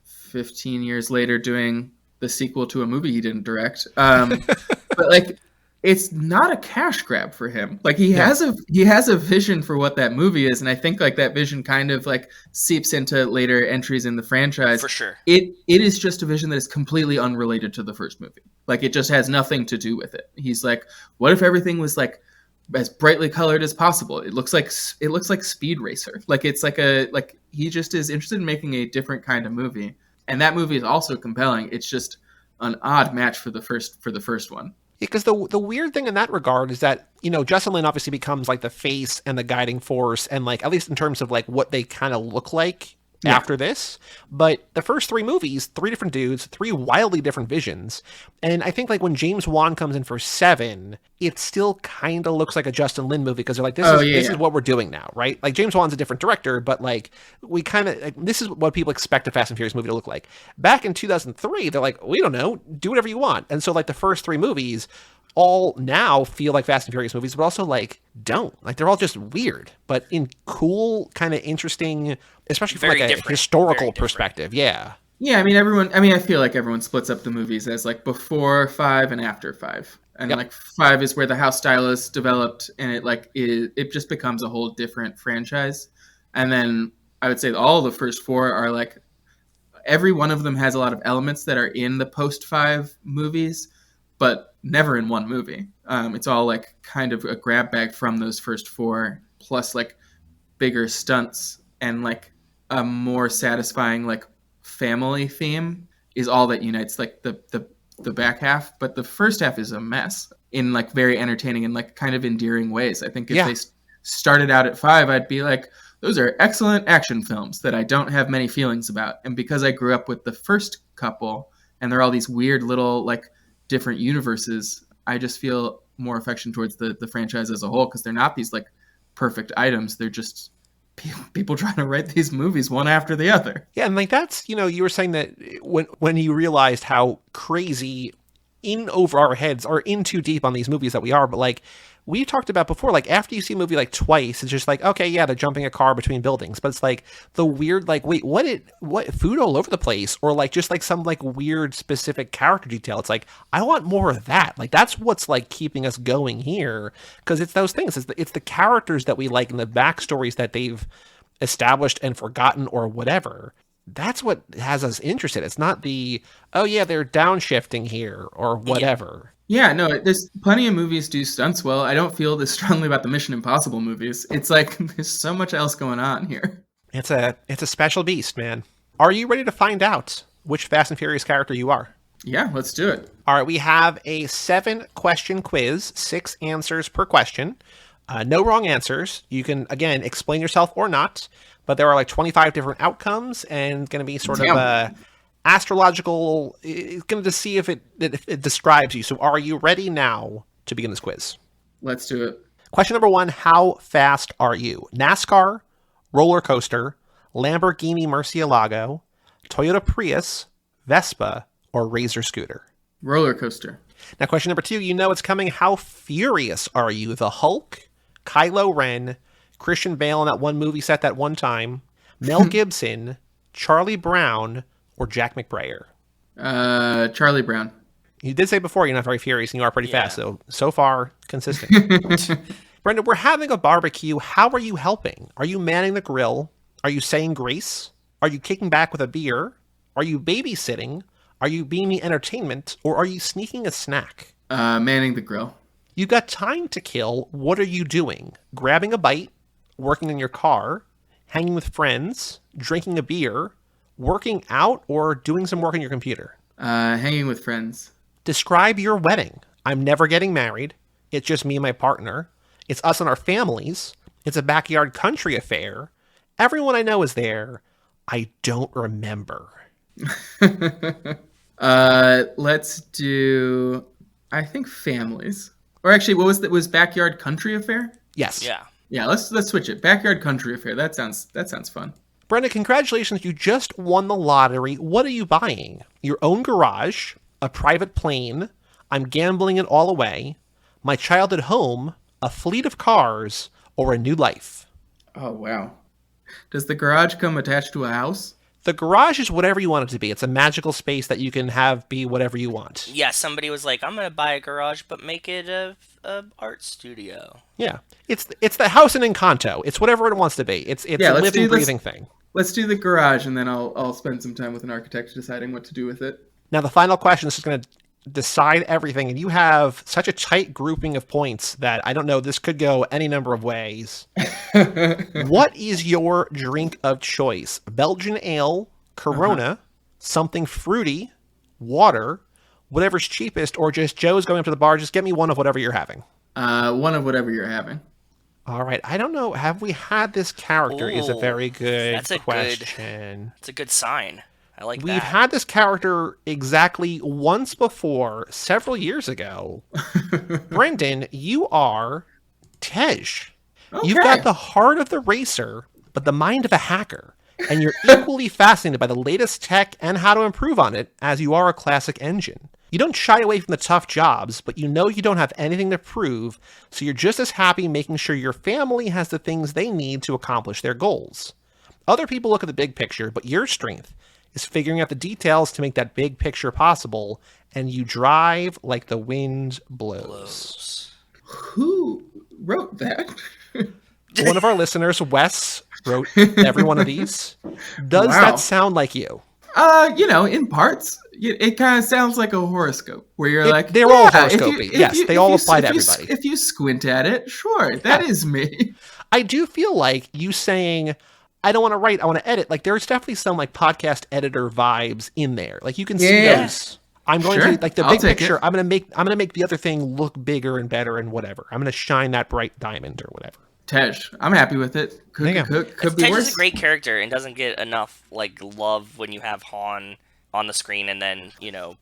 15 years later doing the sequel to a movie he didn't direct. But like it's not a cash grab for him. Like he has a vision for what that movie is, and I think like that vision kind of like seeps into later entries in the franchise. For sure. It is just a vision that is completely unrelated to the first movie. Like it just has nothing to do with it. He's like, what if everything was like as brightly colored as possible? It looks like Speed Racer. Like it's like he just is interested in making a different kind of movie. And that movie is also compelling. It's just an odd match for the first one. Because the weird thing in that regard is that, Justin Lin obviously becomes like the face and the guiding force and like, at least in terms of like what they kind of look like after this. But the first three movies, three different dudes, three wildly different visions. And I think like when James Wan comes in for 7, it still kind of looks like a Justin Lin movie because they're like, this is what we're doing now, right? Like James Wan's a different director, but like we kind of like, this is what people expect a Fast and Furious movie to look like. Back in 2003, they're like, we don't know, do whatever you want. And so like the first 3 movies all now feel like Fast and Furious movies, but also like don't. Like they're all just weird, but in cool, kind of interesting, especially from like a historical perspective. Yeah. Yeah, I feel like everyone splits up the movies as like before 5 and after 5. And like 5 is where the house style is developed and it just becomes a whole different franchise. And then I would say all the first 4 are like every one of them has a lot of elements that are in the post 5 movies, but never in one movie. It's all like kind of a grab bag from those first 4, plus like bigger stunts and like a more satisfying like family theme is all that unites like the back half. But the first half is a mess in like very entertaining and like kind of endearing ways. I think if they started out at 5, I'd be like, those are excellent action films that I don't have many feelings about. And because I grew up with the first couple and they're all these weird little like different universes, I just feel more affection towards the franchise as a whole because they're not these like perfect items. They're just people trying to write these movies one after the other. Yeah, and like that's, you were saying that when you realized how crazy in over our heads or in too deep on these movies that we are, but like we talked about before, like after you see a movie like twice, it's just like, okay, yeah, they're jumping a car between buildings, but it's like the weird, like, wait, what food all over the place, or like just like some like weird specific character detail. It's like, I want more of that. Like that's what's like keeping us going here, because it's those things. It's the characters that we like and the backstories that they've established and forgotten or whatever. That's what has us interested. It's not the, oh yeah, they're downshifting here or whatever. Yeah, no, there's plenty of movies do stunts well. I don't feel this strongly about the Mission Impossible movies. It's like there's so much else going on here. It's a special beast, man. Are you ready to find out which Fast and Furious character you are? Yeah, let's do it. All right, we have a 7-question quiz, 6 answers per question. No wrong answers. You can, again, explain yourself or not, but there are like 25 different outcomes and going to be sort of a astrological. It's going to see if it describes you. So are you ready now to begin this quiz? Let's do it. Question number 1, how fast are you? NASCAR, roller coaster, Lamborghini Murcielago, Toyota Prius, Vespa, or Razor scooter? Roller coaster. Now question number 2, it's coming. How furious are you? The Hulk, Kylo Ren, Christian Bale in that one movie set that one time, Mel Gibson, Charlie Brown, or Jack McBrayer? Charlie Brown. You did say before you're not very furious and you are pretty fast, so far, consistent. Brendan, we're having a barbecue. How are you helping? Are you manning the grill? Are you saying grace? Are you kicking back with a beer? Are you babysitting? Are you being the entertainment? Or are you sneaking a snack? Manning the grill. You got time to kill. What are you doing? Grabbing a bite? Working in your car? Hanging with friends? Drinking a beer? Working out, or doing some work on your computer? Hanging with friends. Describe your wedding. I'm never getting married. It's just me and my partner. It's us and our families. It's a backyard country affair. Everyone I know is there. I don't remember. Let's do, I think, families. Or actually, what was backyard country affair? Yes. Yeah. Yeah, let's switch it. Backyard country affair. That sounds fun. Brenda, congratulations. You just won the lottery. What are you buying? Your own garage, a private plane, I'm gambling it all away, my childhood home, a fleet of cars, or a new life. Oh, wow. Does the garage come attached to a house? The garage is whatever you want it to be. It's a magical space that you can have be whatever you want. Yeah, somebody was like, I'm going to buy a garage, but make it a art studio. Yeah. It's the house in Encanto. It's whatever it wants to be. It's a living, breathing thing. Let's do the garage, and then I'll spend some time with an architect deciding what to do with it. Now, the final question, this is going to decide everything, and you have such a tight grouping of points that I don't know, this could go any number of ways. What is your drink of choice? Belgian ale, Corona, something fruity, water, whatever's cheapest, or just Joe's going up to the bar, just get me one of whatever you're having. One of whatever you're having. All right. I don't know. Have we had this character? Is a very good question. That's a good sign. I like that. We've had this character exactly once before, several years ago. Brendan, you are Tej. Okay. You've got the heart of the racer, but the mind of a hacker. And you're equally fascinated by the latest tech and how to improve on it, as you are a classic engine. You don't shy away from the tough jobs, but you know you don't have anything to prove, so you're just as happy making sure your family has the things they need to accomplish their goals. Other people look at the big picture, but your strength is figuring out the details to make that big picture possible, and you drive like the wind blows. Who wrote that? One of our listeners, Wes, wrote every one of these. Does that sound like you? In parts. It kind of sounds like a horoscope, where you're they're all horoscopy. Yes, they all apply to everybody. If you squint at it, sure, that is me. I do feel like you saying, I don't want to write, I want to edit. Like, there's definitely some like podcast editor vibes in there. Like, you can see those. I'm going to like the big picture. I'm going to make the other thing look bigger and better and whatever. I'm going to shine that bright diamond or whatever. Tej, I'm happy with it. Could be Tej worse. is a great character and doesn't get enough like love when you have Han on the screen, and then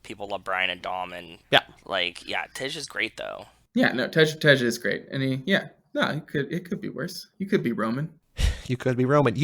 people love Brian and Dom, and Tej is great though. Yeah, no, Tej is great, and it could be worse. You could be Roman. You could be Roman.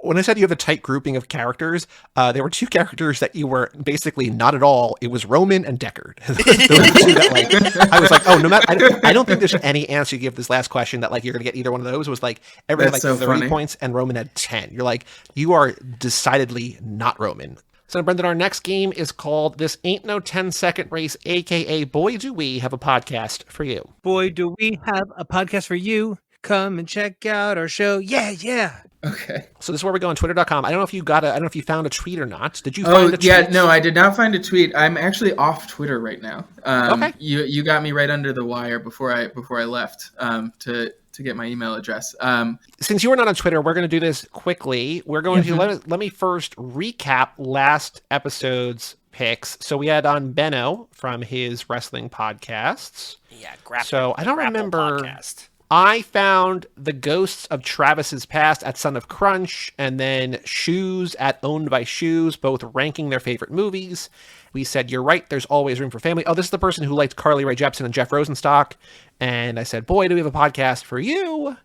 When I said you have a tight grouping of characters, there were two characters that you were basically not at all. It was Roman and Deckard. Those two that, I was like, oh, no matter. I don't think there's any answer you give this last question that like you're gonna get either one of those. It was like everyone had like 30 points and Roman had 10. You're like, you are decidedly not Roman. So Brendan, our next game is called This Ain't No 10-Second Race, aka Boy Do We Have a Podcast for You. Boy, do we have a podcast for you. Come and check out our show. Yeah. Okay. So this is where we go on Twitter.com. I don't know if you found a tweet or not. Did you find a tweet? Yeah, no, I did not find a tweet. I'm actually off Twitter right now. Okay. You got me right under the wire before I left to get my email address. Since you were not on Twitter, we're going to do this quickly. We're going to let me first recap last episode's picks. So we had on Benno from his wrestling podcasts. Yeah, So I don't remember. Podcast. I found the Ghosts of Travis's Past at Son of Crunch, and then Shoes at Owned by Shoes, both ranking their favorite movies. We said, you're right, there's always room for family. Oh, this is the person who liked Carly Rae Jepsen and Jeff Rosenstock. And I said, boy, do we have a podcast for you.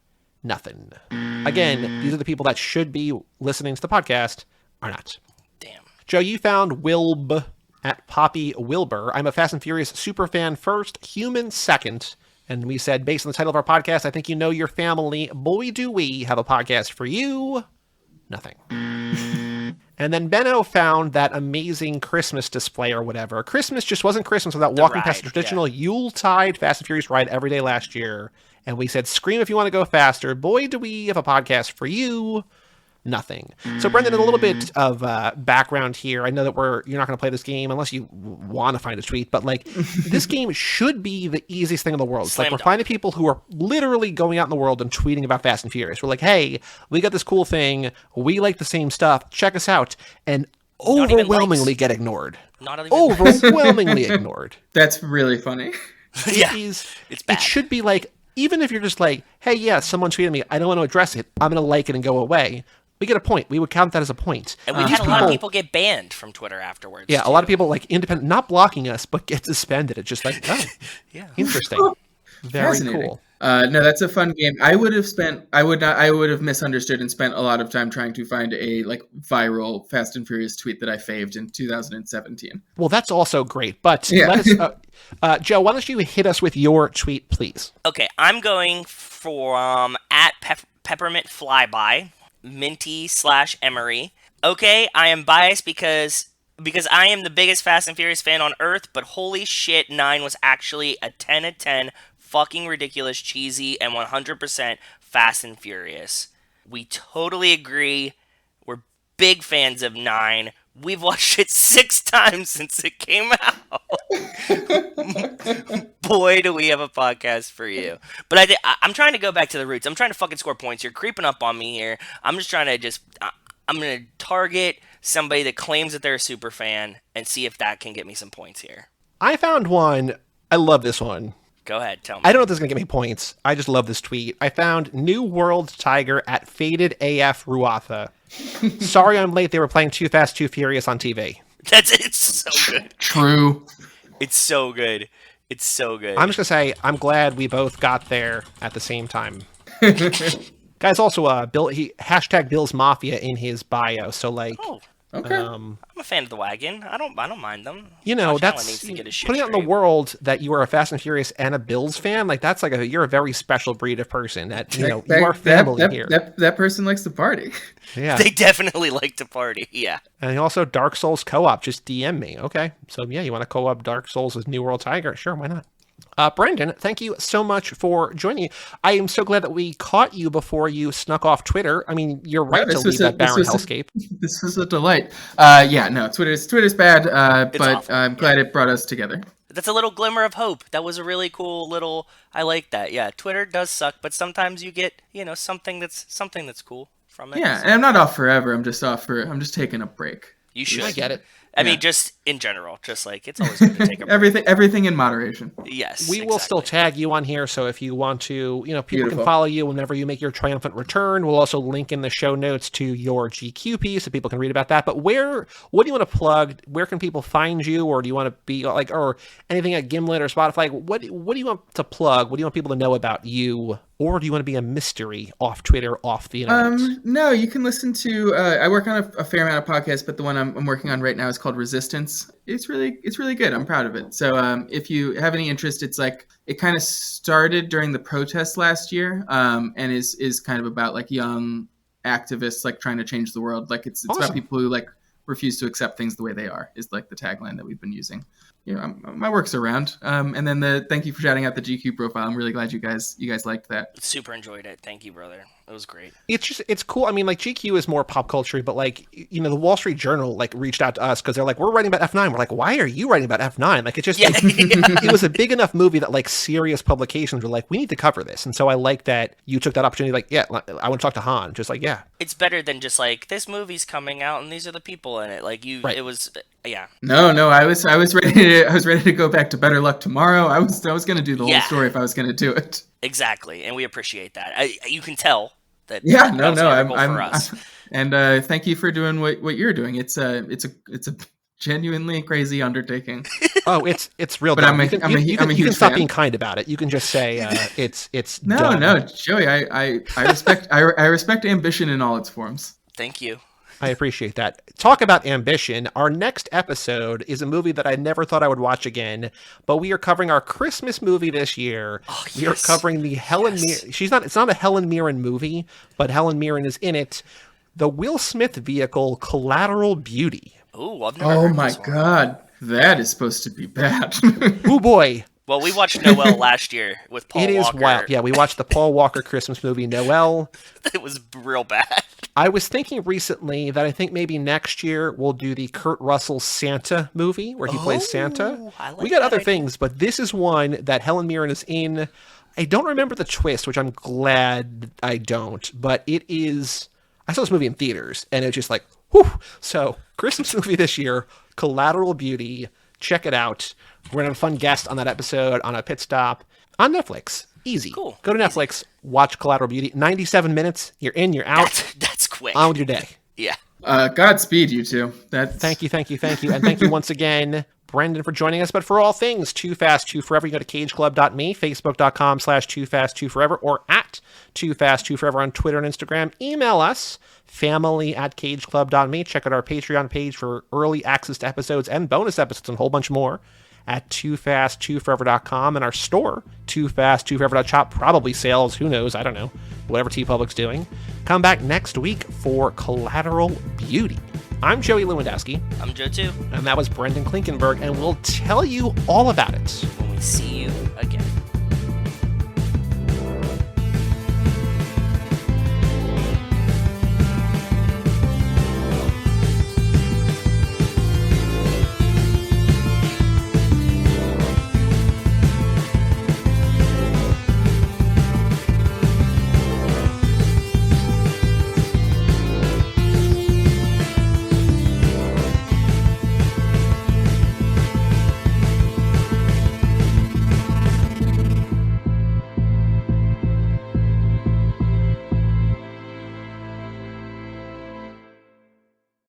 Nothing. Again, these are the people that should be listening to the podcast, are not. Damn. Joe, you found Wilb at Poppy Wilbur. I'm a Fast and Furious superfan first, human second. And we said, based on the title of our podcast, I think you know your family. Boy, do we have a podcast for you. Nothing. And then Benno found that amazing Christmas display or whatever. Christmas just wasn't Christmas without walking past the traditional Yuletide Fast and Furious ride every day last year. And we said, scream if you want to go faster. Boy, do we have a podcast for you. Nothing. So, Brendan, a little bit of background here. I know that you're not going to play this game unless you want to find a tweet, but like this game should be the easiest thing in the world. It's like we're finding people who are literally going out in the world and tweeting about Fast and Furious. We're like, hey, we got this cool thing. We like the same stuff. Check us out. And overwhelmingly get ignored. Overwhelmingly ignored. That's really funny. It's bad. It should be like, even if you're just like, hey, yeah, someone tweeted me, I don't want to address it. I'm going to like it and go away. we get a point. We would count that as a point. And we've had a lot of people get banned from Twitter afterwards. Yeah, too. a lot of people like independent, not blocking us, but get suspended. It's just like, oh, Yeah. interesting. Very Fascinating. cool. No, that's a fun game. I would have misunderstood and spent a lot of time trying to find a like viral Fast and Furious tweet that I faved in 2017. Well, that's also great. But Yeah. let us, Joe, why don't you hit us with your tweet, please? Okay, I'm going for at Peppermint Flyby, Minty/Emery. Okay, I am biased because I am the biggest Fast and Furious fan on earth, but holy shit, 9 was actually a 10 out of 10, fucking ridiculous, cheesy, and 100% Fast and Furious. We totally agree. We're big fans of 9. We've watched it 6 times since it came out. Boy, do we have a podcast for you. But I'm trying to go back to the roots. I'm trying to fucking score points. You're creeping up on me here. I'm just trying to I'm going to target somebody that claims that they're a super fan and see if that can get me some points here. I found one. I love this one. Go ahead, tell me. I don't know if this is going to get me points. I just love this tweet. I found New World Tiger at Faded AF Ruatha. Sorry I'm late. They were playing Too Fast, Too Furious on TV. It's so good. True. It's so good. It's so good. I'm just going to say, I'm glad we both got there at the same time. Guys, also, Bill, hashtag Bill's Mafia in his bio. So, like, Oh, Okay. I'm a fan of the wagon. I don't mind them. you know, Josh Allen that's needs to get his shit putting out in the straight. world that you are a Fast and Furious and a Bills fan. Like, that's like you're a very special breed of person. That you know, you are family here. That person likes to party. Yeah, They definitely like to party. Yeah. and also Dark Souls co-op. Just DM me, okay? So yeah, you want to co-op Dark Souls with New World Tiger? Sure, why not? Brendan, thank you so much for joining. I am so glad that we caught you before you snuck off Twitter. I mean, you're right to leave that barren hellscape. This was a delight. Yeah, no, Twitter's bad, but awful. I'm glad it brought us together. That's a little glimmer of hope. That was a really cool little. I like that. Yeah, Twitter does suck, but sometimes you get something that's cool from it. Yeah, So and I'm not off forever. I'm just taking a break. you should. I get it. I mean, just in general, just like it's always good to take a break. Everything in moderation. Yes, We will still exactly. tag you on here, so if you want to, people Beautiful. can follow you whenever you make your triumphant return. We'll also link in the show notes to your GQ piece so people can read about that. But what do you want to plug? Where can people find you? Or do you want to be like, or anything at Gimlet or Spotify? What do you want to plug? What do you want people to know about you? Or do you want to be a mystery off Twitter, off the internet? No, you can listen to. I work on a fair amount of podcasts, but the one I'm working on right now is called Resistance. It's really good. I'm proud of it. So if you have any interest, it's like it kind of started during the protests last year, and is kind of about like young activists like trying to change the world. Like it's Awesome. about people who like refuse to accept things the way they are. Is like the tagline that we've been using. My work's around. And then thank you for shouting out the GQ profile. I'm really glad you guys liked that. Super enjoyed it. Thank you, brother. It was great. It's cool. I mean, like GQ is more pop culture, but like, the Wall Street Journal like reached out to us because they're like, we're writing about F9. We're like, why are you writing about F9? Like, it just, Yeah. it was a big enough movie that like serious publications were like, we need to cover this. And so I like that you took that opportunity. Like, yeah, I want to talk to Han. Just like, yeah. It's better than just like this movie's coming out and these are the people in it. Like Right. it was. Yeah. No, I was ready to go back to Better Luck Tomorrow. I was going to do the Yeah. whole story if I was going to do it. Exactly, and we appreciate that. You can tell that. Yeah, that was an article for us. and thank you for doing what you're doing. It's a genuinely crazy undertaking. Oh, it's real. But dumb. I'm You a can huge stop fan. being kind about it. You can just say it's No, dumb. Joey, I respect I respect ambition in all its forms. Thank you. I appreciate that. Talk about ambition. Our next episode is a movie that I never thought I would watch again, but we are covering our Christmas movie this year. Oh, We are yes. covering the Helen Mirren. It's not a Helen Mirren movie, but Helen Mirren is in it. The Will Smith vehicle Collateral Beauty. Ooh, I've never Oh heard my this one. God, that is supposed to be bad. Oh boy. Well, we watched Noel last year with Paul It is Walker. wild. Yeah, we watched the Paul Walker Christmas movie Noel. It was real bad. I was thinking recently that I think maybe next year we'll do the Kurt Russell Santa movie where he plays Santa. I like We got that other idea. things, but this is one that Helen Mirren is in. I don't remember the twist, which I'm glad I don't, but it is. I saw this movie in theaters, and it's just like, whew. So, Christmas movie this year, Collateral Beauty. Check it out. We're going to have a fun guest on that episode on a pit stop on Netflix. Easy. Cool. Go to Netflix, watch Collateral Beauty. 97 minutes. You're in, you're out. That's quick. On with your day. Yeah. Godspeed, you two. Thank you. And thank you once again, Brendan, for joining us. But for all things Too Fast, Too Forever, you go to cageclub.me, facebook.com/toofast2forever, or at toofast2forever on Twitter and Instagram. Email us, family@cageclub.me. Check out our Patreon page for early access to episodes and bonus episodes and a whole bunch more at toofast2forever.com, and our store, toofast2forever.shop, probably sales, who knows, I don't know, whatever TeePublic's doing. Come back next week for Collateral Beauty. I'm Joey Lewandowski. I'm Joe too. And that was Brendan Klinkenberg, and we'll tell you all about it when we see you again.